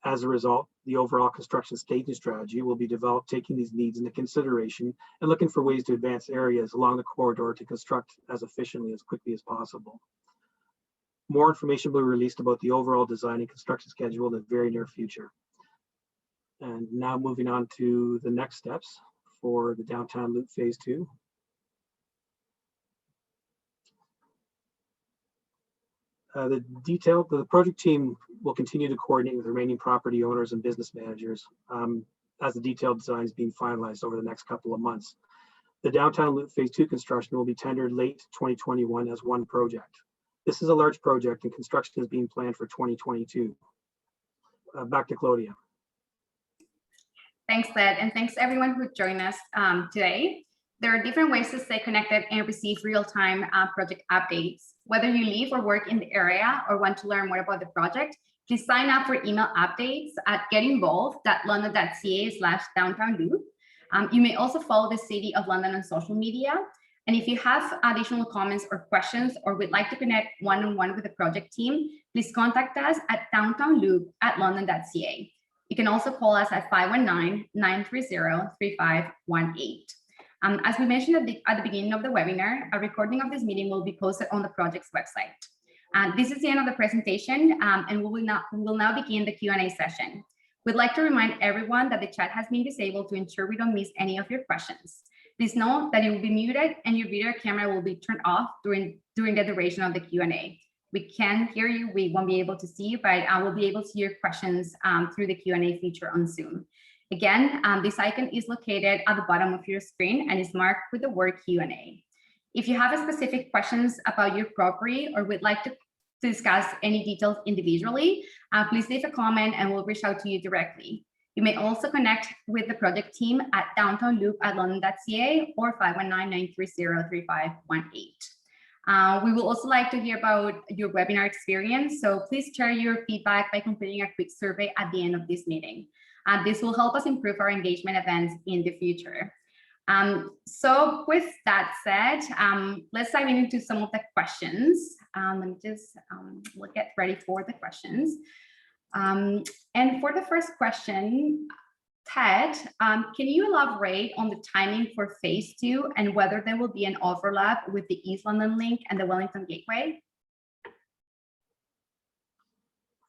As a result, the overall construction staging strategy will be developed taking these needs into consideration and looking for ways to advance areas along the corridor to construct as efficiently as quickly as possible. More information will be released about the overall design and construction schedule in the very near future. And now moving on to the next steps for the Downtown Loop Phase 2. The project team will continue to coordinate with remaining property owners and business managers as the detailed design is being finalized over the next couple of months. The downtown loop phase 2 construction will be tendered late 2021 as one project. This is a large project and construction is being planned for 2022. Back to Claudia. Thanks, Ted, and thanks everyone who joined us today. There are different ways to stay connected and receive real-time project updates. Whether you live or work in the area or want to learn more about the project, please sign up for email updates at getinvolved.london.ca/downtownloop. You may also follow the City of London on social media. And if you have additional comments or questions or would like to connect one-on-one with the project team, please contact us at downtownloop@london.ca. You can also call us at 519-930-3518. As we mentioned at the beginning of the webinar, a recording of this meeting will be posted on the project's website. This is the end of the presentation, and we will now begin the Q&A session. We'd like to remind everyone that the chat has been disabled to ensure we don't miss any of your questions. Please note that it will be muted and your video camera will be turned off during the duration of the Q&A. We can hear you, we won't be able to see you, but I will be able to see your questions through the Q&A feature on Zoom. Again, this icon is located at the bottom of your screen and is marked with the word Q&A. If you have specific questions about your property or would like to discuss any details individually, please leave a comment and we'll reach out to you directly. You may also connect with the project team at downtownloop@london.ca or 519-930-3518. We will also like to hear about your webinar experience, so please share your feedback by completing a quick survey at the end of this meeting. This will help us improve our engagement events in the future. So with that said, let's dive into some of the questions. Let me just get ready for the questions. And for the first question, Ted, can you elaborate on the timing for phase 2 and whether there will be an overlap with the East London Link and the Wellington Gateway?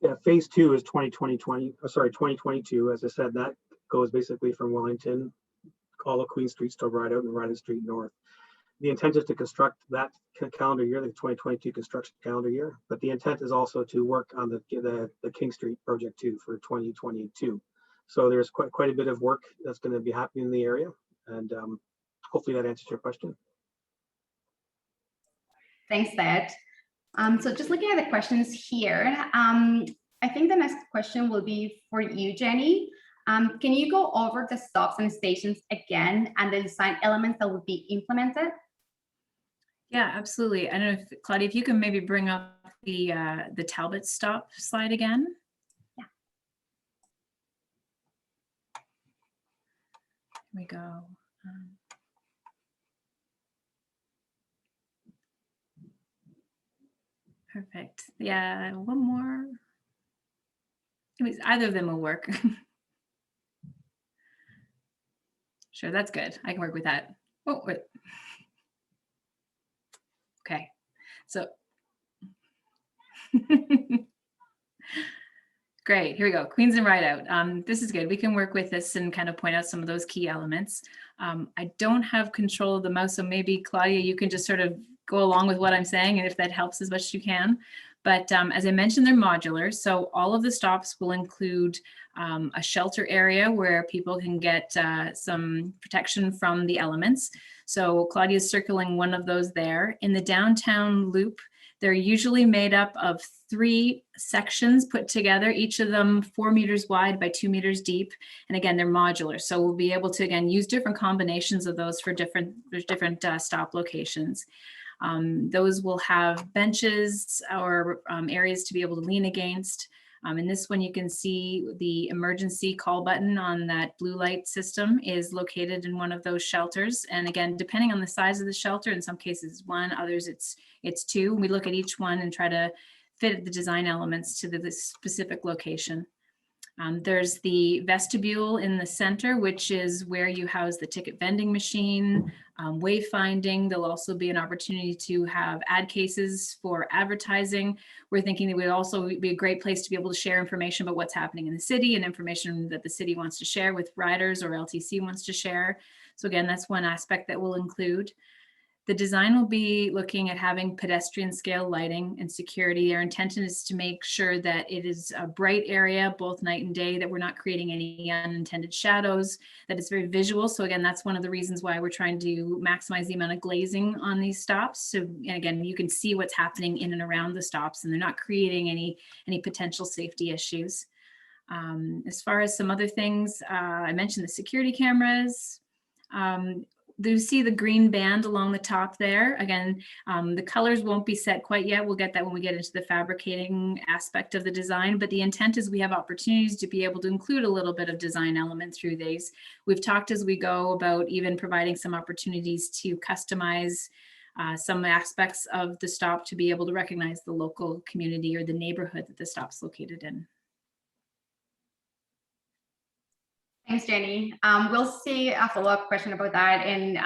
Yeah, phase 2 is 2022. As I said, that goes basically from Wellington, all of Queen Street to Rideout and Rideout Street North. The intent is to construct that calendar year, the 2022 construction calendar year, but the intent is also to work on the King Street project too for 2022. So there's quite a bit of work that's going to be happening in the area, and hopefully that answers your question. Thanks, Ted. So just looking at the questions here, I think the next question will be for you, Jenny. Can you go over the stops and stations again and the design elements that will be implemented? Yeah, absolutely. I don't know if Claudia, if you can maybe bring up the Talbot stop slide again. Yeah. Here we go. Perfect. Yeah, one more. Anyways, either of them will work. Sure, that's good. I can work with that. Oh, wait. Okay, so great. Here we go. Queens and Rideout. This is good. We can work with this and kind of point out some of those key elements. I don't have control of the mouse, so maybe Claudia, you can just sort of go along with what I'm saying, and if that helps as much as you can. But as I mentioned, they're modular. So all of the stops will include a shelter area where people can get some protection from the elements. So Claudia's circling one of those there. In the downtown loop, they're usually made up of 3 sections put together, each of them 4 meters wide by 2 meters deep. And again, they're modular. So we'll be able to, again, use different combinations of those for different stop locations. Those will have benches or areas to be able to lean against. In this one, you can see the emergency call button on that blue light system is located in one of those shelters. And again, depending on the size of the shelter, in some cases 1, others it's 2. We look at each one and try to fit the design elements to the specific location. There's the vestibule in the center, which is where you house the ticket vending machine, wayfinding. There'll also be an opportunity to have ad cases for advertising. We're thinking it would also be a great place to be able to share information about what's happening in the city and information that the city wants to share with riders or LTC wants to share. So again, that's one aspect that we'll include. The design will be looking at having pedestrian scale lighting and security. Our intention is to make sure that it is a bright area, both night and day, that we're not creating any unintended shadows, that it's very visual. So again, that's one of the reasons why we're trying to maximize the amount of glazing on these stops. So, and again, you can see what's happening in and around the stops, and they're not creating any potential safety issues. As far as some other things, I mentioned the security cameras. You see the green band along the top there. Again, the colors won't be set quite yet. We'll get that when we get into the fabricating aspect of the design, but the intent is we have opportunities to be able to include a little bit of design element through these. We've talked as we go about even providing some opportunities to customize some aspects of the stop to be able to recognize the local community or the neighborhood that the stop's located in. Thanks, Jenny. We'll see a follow-up question about that. And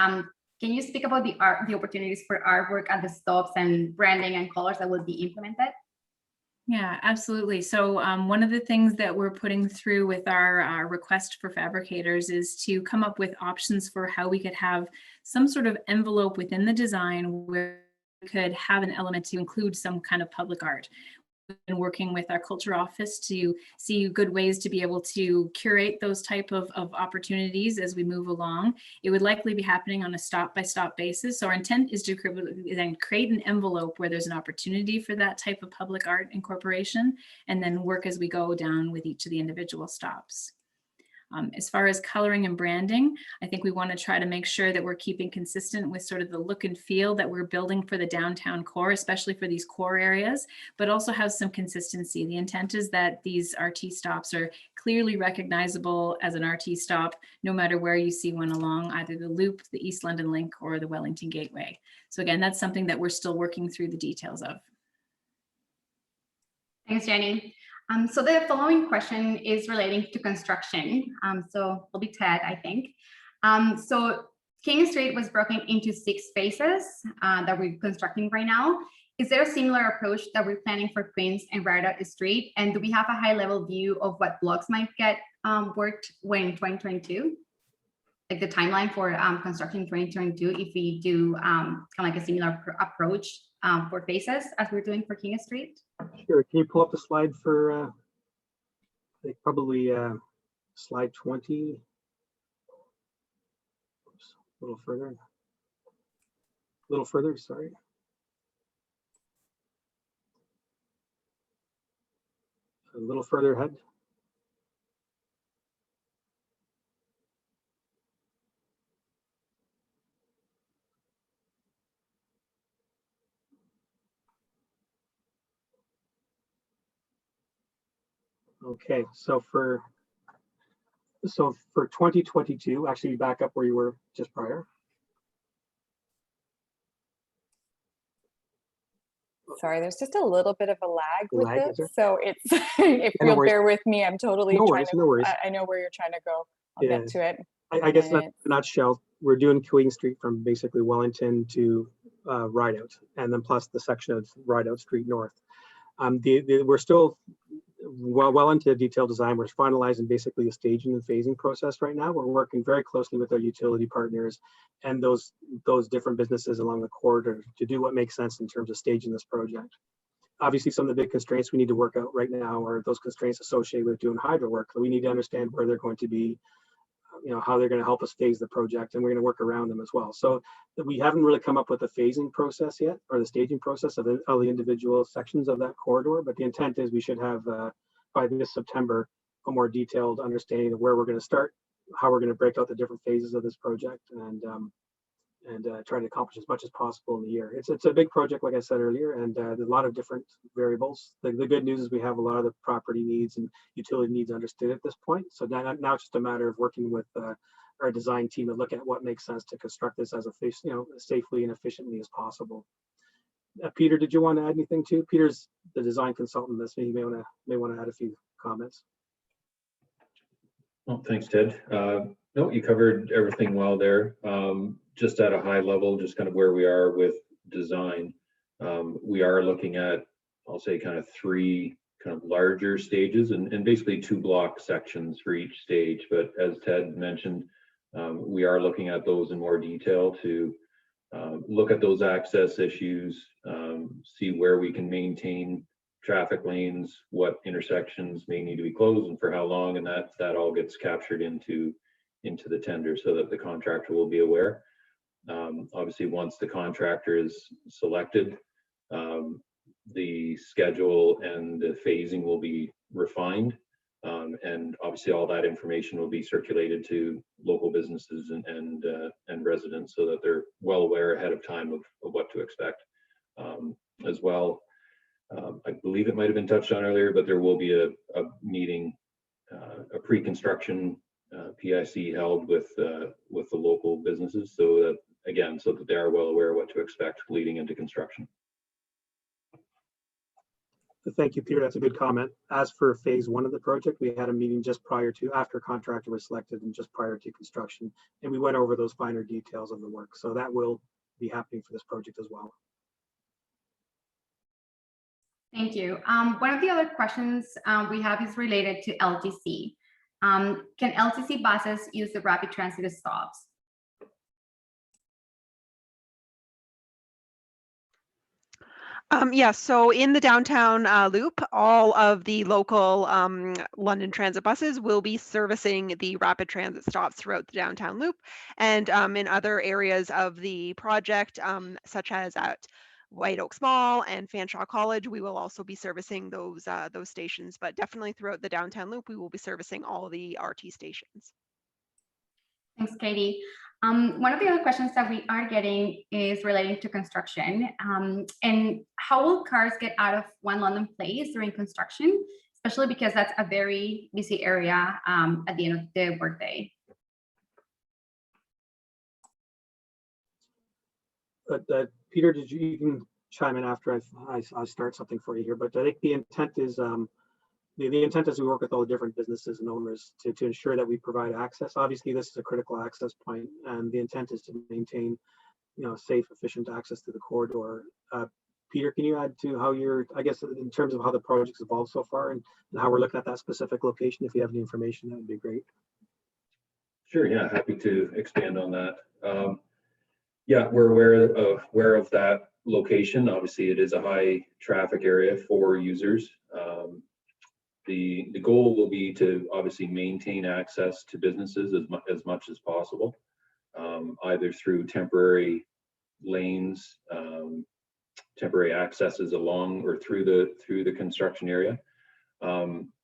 can you speak about the opportunities for artwork at the stops and branding and colors that will be implemented? Yeah, absolutely. So one of the things that we're putting through with our request for fabricators is to come up with options for how we could have some sort of envelope within the design where we could have an element to include some kind of public art. And working with our culture office to see good ways to be able to curate those type of opportunities as we move along. It would likely be happening on a stop-by-stop basis. So our intent is to then create an envelope where there's an opportunity for that type of public art incorporation, and then work as we go down with each of the individual stops. As far as coloring and branding, I think we want to try to make sure that we're keeping consistent with sort of the look and feel that we're building for the downtown core, especially for these core areas, but also have some consistency. The intent is that these RT stops are clearly recognizable as an RT stop, no matter where you see one along either the Loop, the East London Link, or the Wellington Gateway. So again, that's something that we're still working through the details of. Thanks, Jenny. So the following question is relating to construction. So it'll be Ted, I think. So King Street was broken into 6 phases that we're constructing right now. Is there a similar approach that we're planning for Queens and Rideout Street? And do we have a high-level view of what blocks might get worked when 2022? Like the timeline for construction 2022, if we do kind of like a similar approach for phases as we're doing for King Street? Sure. Can you pull up the slide for, I think probably slide 20? Oops, a little further, sorry. A little further ahead. Okay, so for 2022, actually back up where you were just prior. Sorry, there's just a little bit of a lag with Is there? it, so it's if no you'll worries. bear with me, I'm totally No trying worries, to. no worries. I know where you're trying to go. I'll Yeah. get to it. I guess in a nutshell, we're doing Queen Street from basically Wellington to Rideout, and then plus the section of Rideout Street North. We're still well into detailed design. We're finalizing basically the staging and phasing process right now. We're working very closely with our utility partners and those different businesses along the corridor to do what makes sense in terms of staging this project. Obviously, some of the big constraints we need to work out right now are those constraints associated with doing hydro work. So we need to understand where they're going to be, how they're going to help us phase the project, and we're going to work around them as well. So we haven't really come up with a phasing process yet, or the staging process of the individual sections of that corridor, but the intent is we should have by this September a more detailed understanding of where we're going to start, how we're going to break out the different phases of this project, and try to accomplish as much as possible in the year. It's a big project, like I said earlier, and there's a lot of different variables. The good news is we have a lot of the property needs and utility needs understood at this point. So now it's just a matter of working with our design team to look at what makes sense to construct this as safely and efficiently as possible. Peter, did you want to add anything too? Peter's the design consultant. This may want to add a few comments. Well, thanks, Ted. No, you covered everything well there. Just at a high level, just kind of where we are with design. We are looking at, I'll say, kind of 3 kind of larger stages and basically 2 block sections for each stage. But as Ted mentioned, we are looking at those in more detail to look at those access issues, see where we can maintain traffic lanes, what intersections may need to be closed and for how long, and that all gets captured into the tender so that the contractor will be aware. Obviously, once the contractor is selected, the schedule and the phasing will be refined. And obviously all that information will be circulated to local businesses and residents so that they're well aware ahead of time of what to expect. As well, I believe it might have been touched on earlier, but there will be a meeting, a pre-construction PIC held with the local businesses, so that again, so that they are well aware of what to expect leading into construction. Thank you, Peter. That's a good comment. As for phase 1 of the project, we had a meeting just prior to, after contractor was selected and just prior to construction, and we went over those finer details of the work. So that will be happening for this project as well. Thank you. One of the other questions we have is related to LTC. Can LTC buses use the rapid transit stops? Yeah, so in the downtown loop, all of the local London Transit buses will be servicing the rapid transit stops throughout the downtown loop. And in other areas of the project, such as at White Oaks Mall and Fanshawe College, we will also be servicing those stations. But definitely throughout the downtown loop, we will be servicing all the RT stations. Thanks, Katie. One of the other questions that we are getting is relating to construction. And how will cars get out of One London Place during construction, especially because that's a very busy area at the end of the workday? But Peter, you can chime in after I start something for you here, but I think the intent is the intent is we work with all the different businesses and owners to ensure that we provide access. Obviously, this is a critical access point, and the intent is to maintain, safe, efficient access to the corridor. Peter, can you add to how you're, I guess, in terms of how the project's evolved so far and how we're looking at that specific location? If you have any information, that would be great. Sure, yeah, happy to expand on that. Yeah, we're aware of that location. Obviously, it is a high traffic area for users. The goal will be to obviously maintain access to businesses as much as possible, either through temporary lanes, temporary accesses along or through the construction area.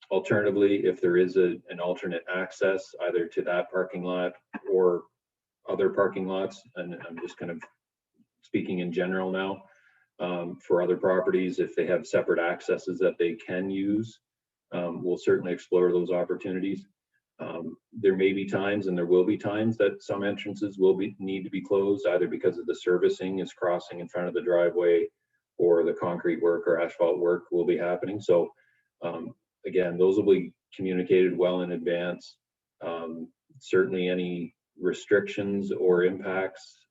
Alternatively, if there is an alternate access either to that parking lot or other parking lots, and I'm just kind of speaking in general now, for other properties, if they have separate accesses that they can use, we'll certainly explore those opportunities. There may be times, and there will be times, that some entrances will need to be closed, either because of the servicing is crossing in front of the driveway, or the concrete work or asphalt work will be happening. So again, those will be communicated well in advance. Certainly any restrictions or impacts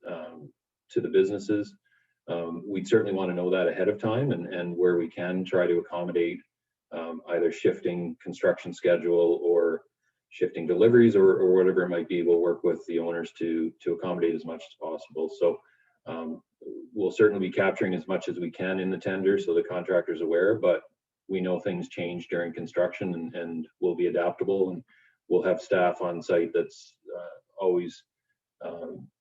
to the businesses, we'd certainly want to know that ahead of time, and where we can try to accommodate either shifting construction schedule or shifting deliveries or whatever it might be. We'll work with the owners to accommodate as much as possible. So we'll certainly be capturing as much as we can in the tender so the contractor's aware, but we know things change during construction, and we'll be adaptable, and we'll have staff on site that's always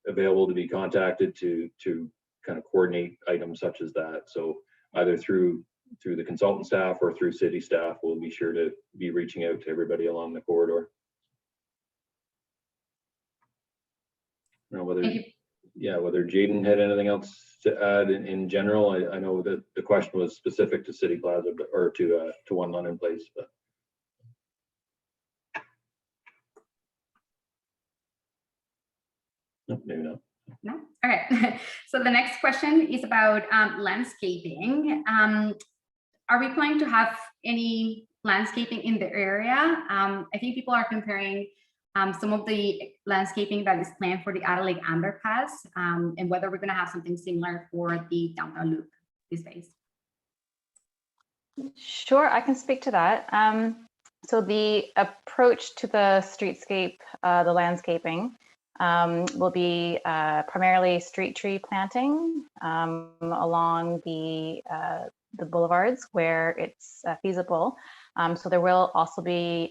available to be contacted to kind of coordinate items such as that. So either through the consultant staff or through city staff, we'll be sure to be reaching out to everybody along the corridor. I don't know whether Jayden had anything else to add in general. I know that the question was specific to City Plaza, or to One London Place, but. No, maybe not. No? Okay. So the next question is about landscaping. Are we planning to have any landscaping in the area? I think people are comparing some of the landscaping that is planned for the Adelaide Underpass, and whether we're going to have something similar for the downtown loop these days. Sure, I can speak to that. So the approach to the streetscape, the landscaping, will be primarily street tree planting along the boulevards where it's feasible. So there will also be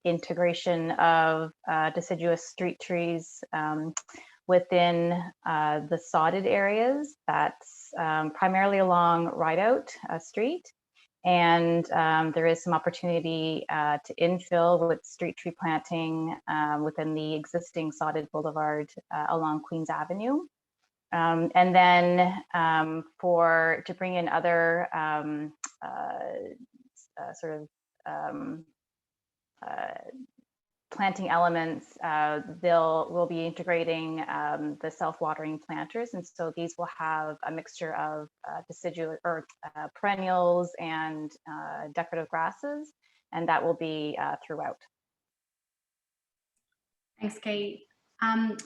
integration of deciduous street trees within the sodded areas. That's primarily along Rideout Street. And there is some opportunity to infill with street tree planting within the existing sodded boulevard along Queens Avenue. And then to bring in other planting elements, we'll be integrating the self-watering planters. And so these will have a mixture of deciduous or perennials and decorative grasses, and that will be throughout. Thanks, Kate.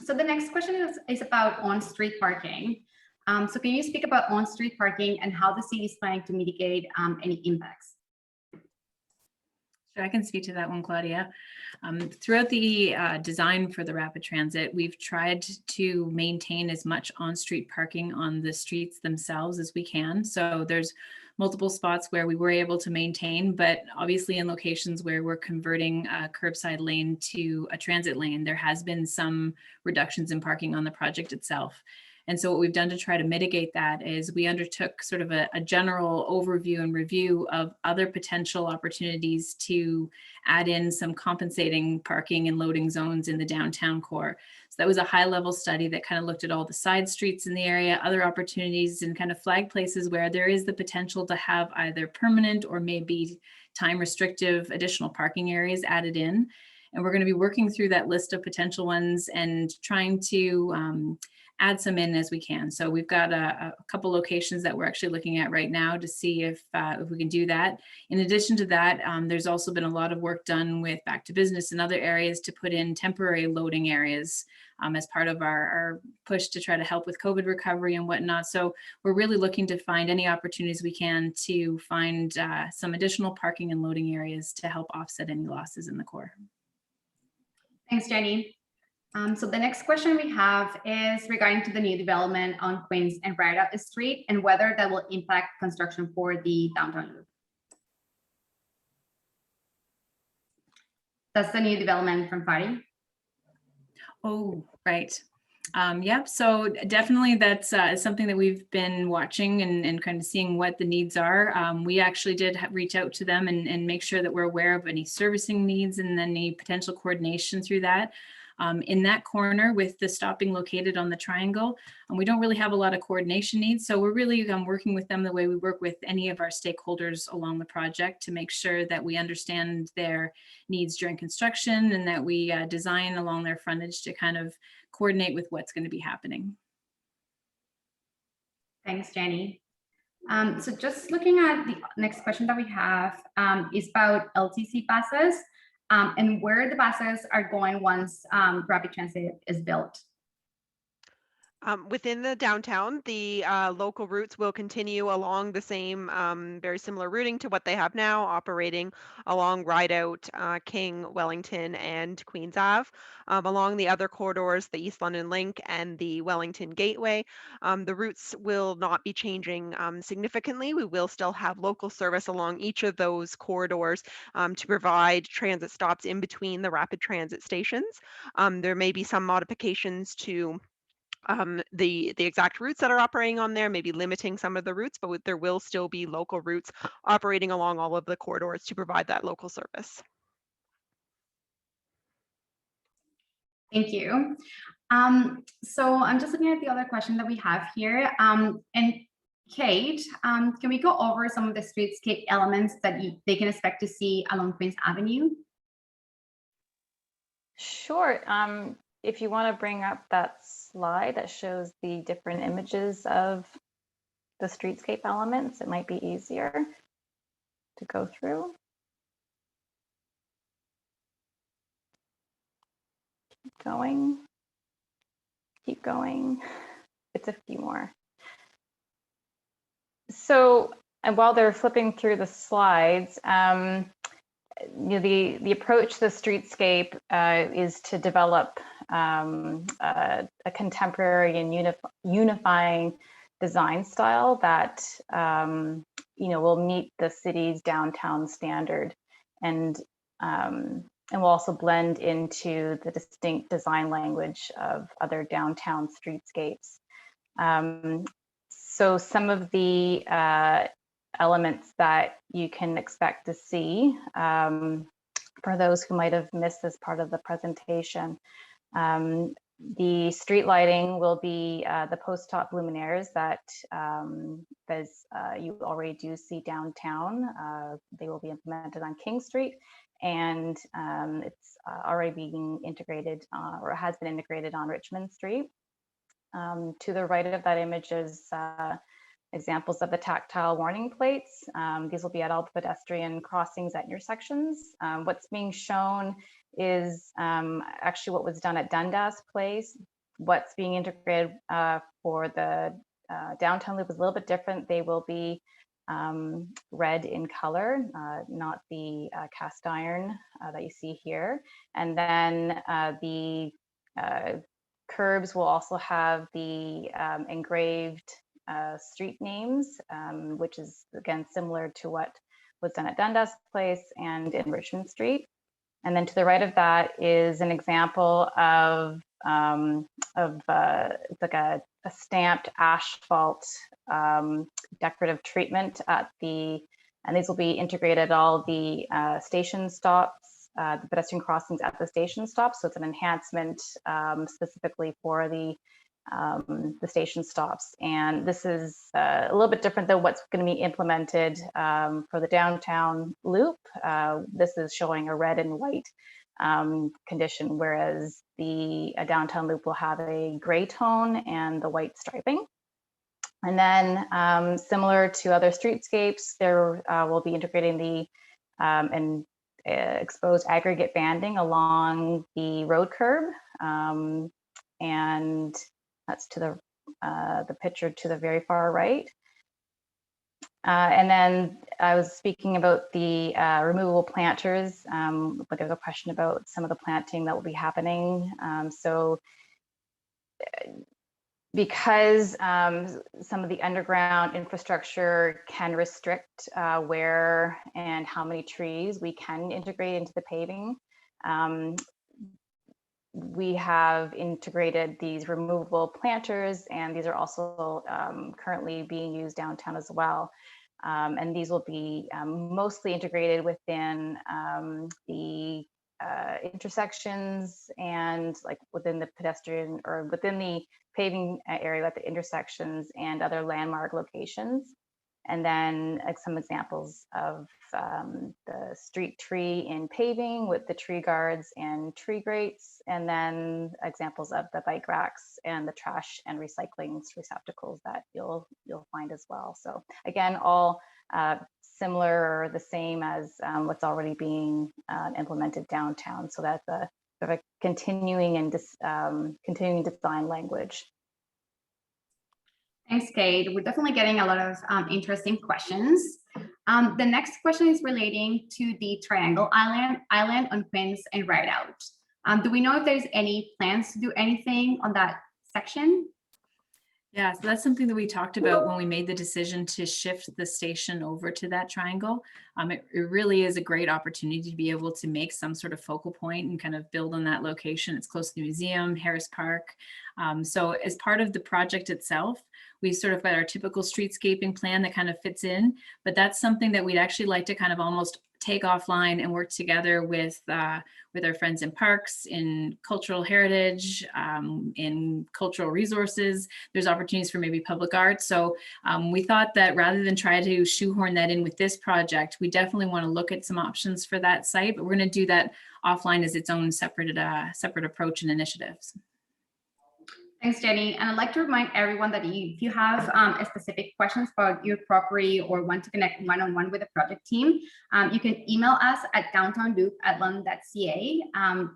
So the next question is about on-street parking. So can you speak about on-street parking and how the city is planning to mitigate any impacts? Sure, I can speak to that one, Claudia. Throughout the design for the rapid transit, we've tried to maintain as much on-street parking on the streets themselves as we can. So there's multiple spots where we were able to maintain, but obviously in locations where we're converting a curbside lane to a transit lane, there has been some reductions in parking on the project itself. And so what we've done to try to mitigate that is we undertook sort of a general overview and review of other potential opportunities to add in some compensating parking and loading zones in the downtown core. So that was a high level study that kind of looked at all the side streets in the area, other opportunities, and kind of flag places where there is the potential to have either permanent or maybe time restrictive additional parking areas added in. And we're going to be working through that list of potential ones and trying to add some in as we can. So we've got a couple locations that we're actually looking at right now to see if we can do that. In addition to that, there's also been a lot of work done with Back to Business and other areas to put in temporary loading areas as part of our push to try to help with COVID recovery and whatnot. So we're really looking to find any opportunities we can to find some additional parking and loading areas to help offset any losses in the core. Thanks, Jenny. So the next question we have is regarding to the new development on Queens and Rideout Street and whether that will impact construction for the downtown loop. That's the new development from Fadi. Oh, right. Yep. So definitely that's something that we've been watching and kind of seeing what the needs are. We actually did reach out to them and make sure that we're aware of any servicing needs and then any potential coordination through that. In that corner with the stopping located on the triangle, we don't really have a lot of coordination needs. So we're really working with them the way we work with any of our stakeholders along the project to make sure that we understand their needs during construction and that we design along their frontage to kind of coordinate with what's going to be happening. Thanks, Jenny. So just looking at the next question that we have is about LTC buses. And where the buses are going once rapid transit is built. Within the downtown, the local routes will continue along the same very similar routing to what they have now, operating along Rideout, King, Wellington, and Queens Ave. Along the other corridors, the East London Link and the Wellington Gateway, the routes will not be changing significantly. We will still have local service along each of those corridors to provide transit stops in between the rapid transit stations. There may be some modifications to the exact routes that are operating on there, maybe limiting some of the routes, but there will still be local routes operating along all of the corridors to provide that local service. Thank you. So I'm just looking at the other question that we have here. And Kate, can we go over some of the streetscape elements that they can expect to see along Queens Avenue? Sure. If you want to bring up that slide that shows the different images of the streetscape elements, it might be easier to go through. Keep going. Keep going. It's a few more. So, and while they're flipping through the slides, the approach to the streetscape is to develop a contemporary and unifying design style that will meet the city's downtown standard, and will also blend into the distinct design language of other downtown streetscapes. So some of the elements that you can expect to see for those who might have missed this part of the presentation. The street lighting will be the post-top luminaires that you already do see downtown. They will be implemented on King Street, and it's already being integrated or has been integrated on Richmond Street. To the right of that image is examples of the tactile warning plates. These will be at all pedestrian crossings at intersections. What's being shown is actually what was done at Dundas Place. What's being integrated for the downtown loop is a little bit different. They will be red in color, not the cast iron that you see here. And then the curbs will also have the engraved street names, which is again similar to what was done at Dundas Place and in Richmond Street. And then to the right of that is an example of it's like a stamped asphalt decorative treatment at and these will be integrated at all the station stops, the pedestrian crossings at the station stops. So it's an enhancement specifically for the station stops. And this is a little bit different than what's going to be implemented for the downtown loop. This is showing a red and white condition, whereas the downtown loop will have a gray tone and the white striping. And then similar to other streetscapes, there will be integrating the exposed aggregate banding along the road curb. And that's to the picture to the very far right. And then I was speaking about the removable planters, but there's a question about some of the planting that will be happening. So because some of the underground infrastructure can restrict where and how many trees we can integrate into the paving, we have integrated these removable planters, and these are also currently being used downtown as well. And these will be mostly integrated within the intersections and like within the pedestrian or within the paving area at the intersections and other landmark locations. And then some examples of the street tree in paving with the tree guards and tree grates, and then examples of the bike racks and the trash and recycling receptacles that you'll find as well. So again, all similar or the same as what's already being implemented downtown. So that's a sort of a continuing design language. Thanks, Kate. We're definitely getting a lot of interesting questions. The next question is relating to the Triangle Island on Queens and Rideout. Do we know if there's any plans to do anything on that section? Yeah, so that's something that we talked about when we made the decision to shift the station over to that triangle. It really is a great opportunity to be able to make some sort of focal point and kind of build on that location. It's close to the museum, Harris Park. So as part of the project itself, we sort of got our typical streetscaping plan that kind of fits in, but that's something that we'd actually like to kind of almost take offline and work together with our friends in parks, in cultural heritage, in cultural resources. There's opportunities for maybe public art. So we thought that rather than try to shoehorn that in with this project, we definitely want to look at some options for that site, but we're going to do that offline as its own separate approach and initiatives. Thanks, Jenny. And I'd like to remind everyone that if you have specific questions about your property or want to connect one-on-one with the project team, you can email us at downtownloop@london.ca.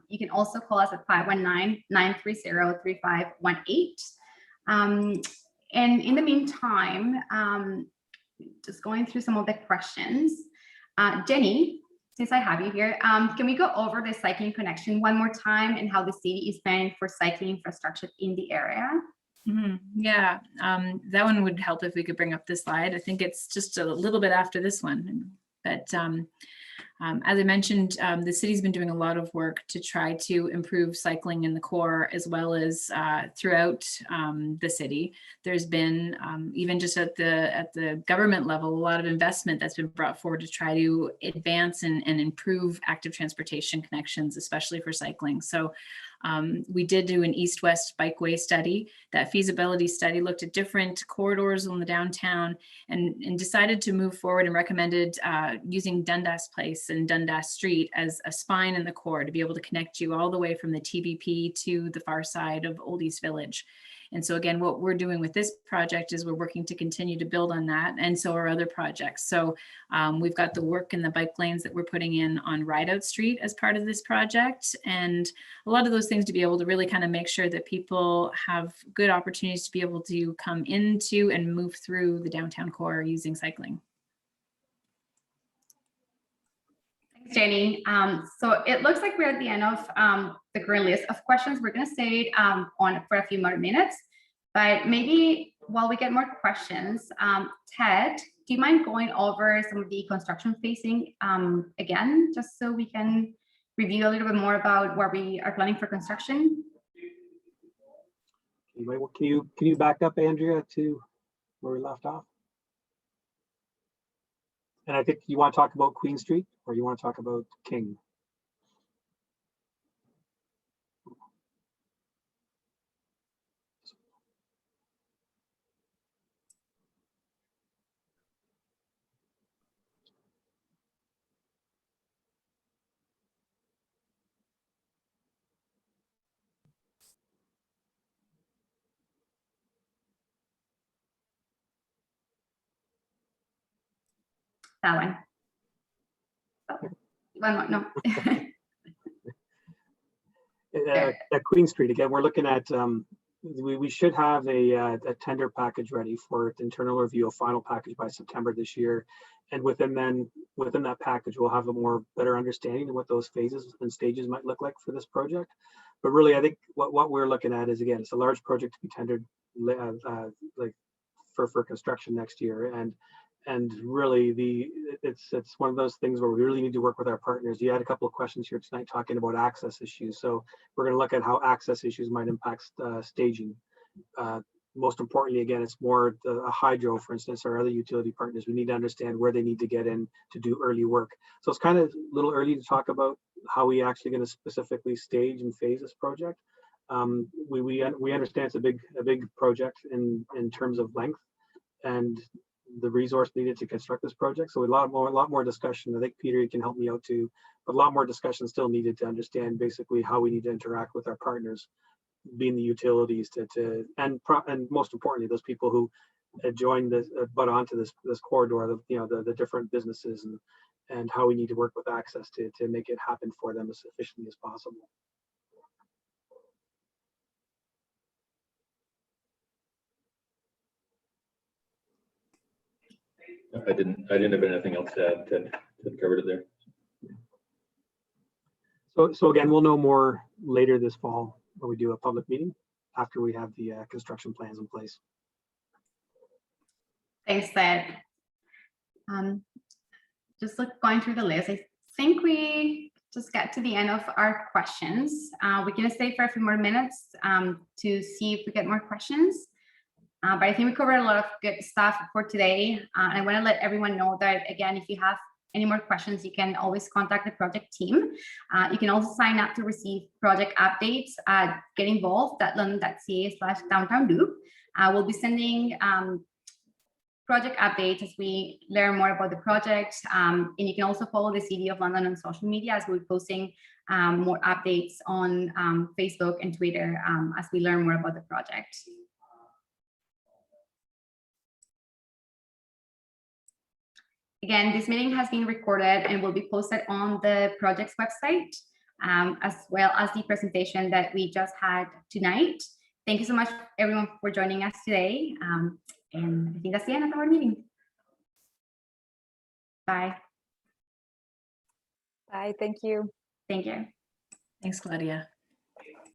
You can also call us at 519-930-3518. And in the meantime, just going through some of the questions. Jenny, since I have you here, can we go over the cycling connection one more time and how the city is planning for cycling infrastructure in the area? Yeah, that one would help if we could bring up this slide. I think it's just a little bit after this one, but as I mentioned, the city's been doing a lot of work to try to improve cycling in the core as well as throughout the city. There's been even just at the government level, a lot of investment that's been brought forward to try to advance and improve active transportation connections, especially for cycling. So we did do an east-west bikeway study. That feasibility study looked at different corridors in the downtown and decided to move forward and recommended using Dundas Place and Dundas Street as a spine in the core to be able to connect you all the way from the TBP to the far side of Old East Village. And so again, what we're doing with this project is we're working to continue to build on that, and so are other projects. So we've got the work in the bike lanes that we're putting in on Rideout Street as part of this project, and a lot of those things to be able to really kind of make sure that people have good opportunities to be able to come into and move through the downtown core using cycling. Thanks, Jenny. So it looks like we're at the end of the current list of questions. We're going to stay on for a few more minutes, but maybe while we get more questions, Ted, do you mind going over some of the construction phasing again, just so we can review a little bit more about where we are planning for construction? Can you back up, Andrea, to where we left off? And I think you want to talk about Queen Street, or you want to talk about King? That one. Oh, one more, no. At Queen Street, again, we're looking at, we should have a tender package ready for internal review, a final package by September this year. And within that package, we'll have a more better understanding of what those phases and stages might look like for this project. But really, I think what we're looking at is, again, it's a large project to be tendered like for construction next year. And really, it's one of those things where we really need to work with our partners. You had a couple of questions here tonight talking about access issues. So we're going to look at how access issues might impact staging. Most importantly, again, it's more a hydro, for instance, or other utility partners. We need to understand where they need to get in to do early work. So it's kind of a little early to talk about how we actually going to specifically stage and phase this project. We understand it's a big project in terms of length and the resource needed to construct this project. So a lot more discussion. I think Peter, you can help me out too, but a lot more discussion still needed to understand basically how we need to interact with our partners, being the utilities and most importantly, those people who joined this, butt onto this corridor, the different businesses and how we need to work with access to make it happen for them as efficiently as possible. I didn't have anything else to add. Ted covered it there. So again, we'll know more later this fall when we do a public meeting after we have the construction plans in place. Thanks, Ted. Just going through the list, I think we just got to the end of our questions. We're going to stay for a few more minutes to see if we get more questions. But I think we covered a lot of good stuff for today. I want to let everyone know that, again, if you have any more questions, you can always contact the project team. You can also sign up to receive project updates at getinvolved.london.ca/downtown-loop. We'll be sending project updates as we learn more about the project. And you can also follow the City of London on social media as we'll be posting more updates on Facebook and Twitter as we learn more about the project. Again, this meeting has been recorded and will be posted on the project's website, as well as the presentation that we just had tonight. Thank you so much, everyone, for joining us today. And I think that's the end of our meeting. Bye. Bye, thank you. Thank you. Thanks, Claudia.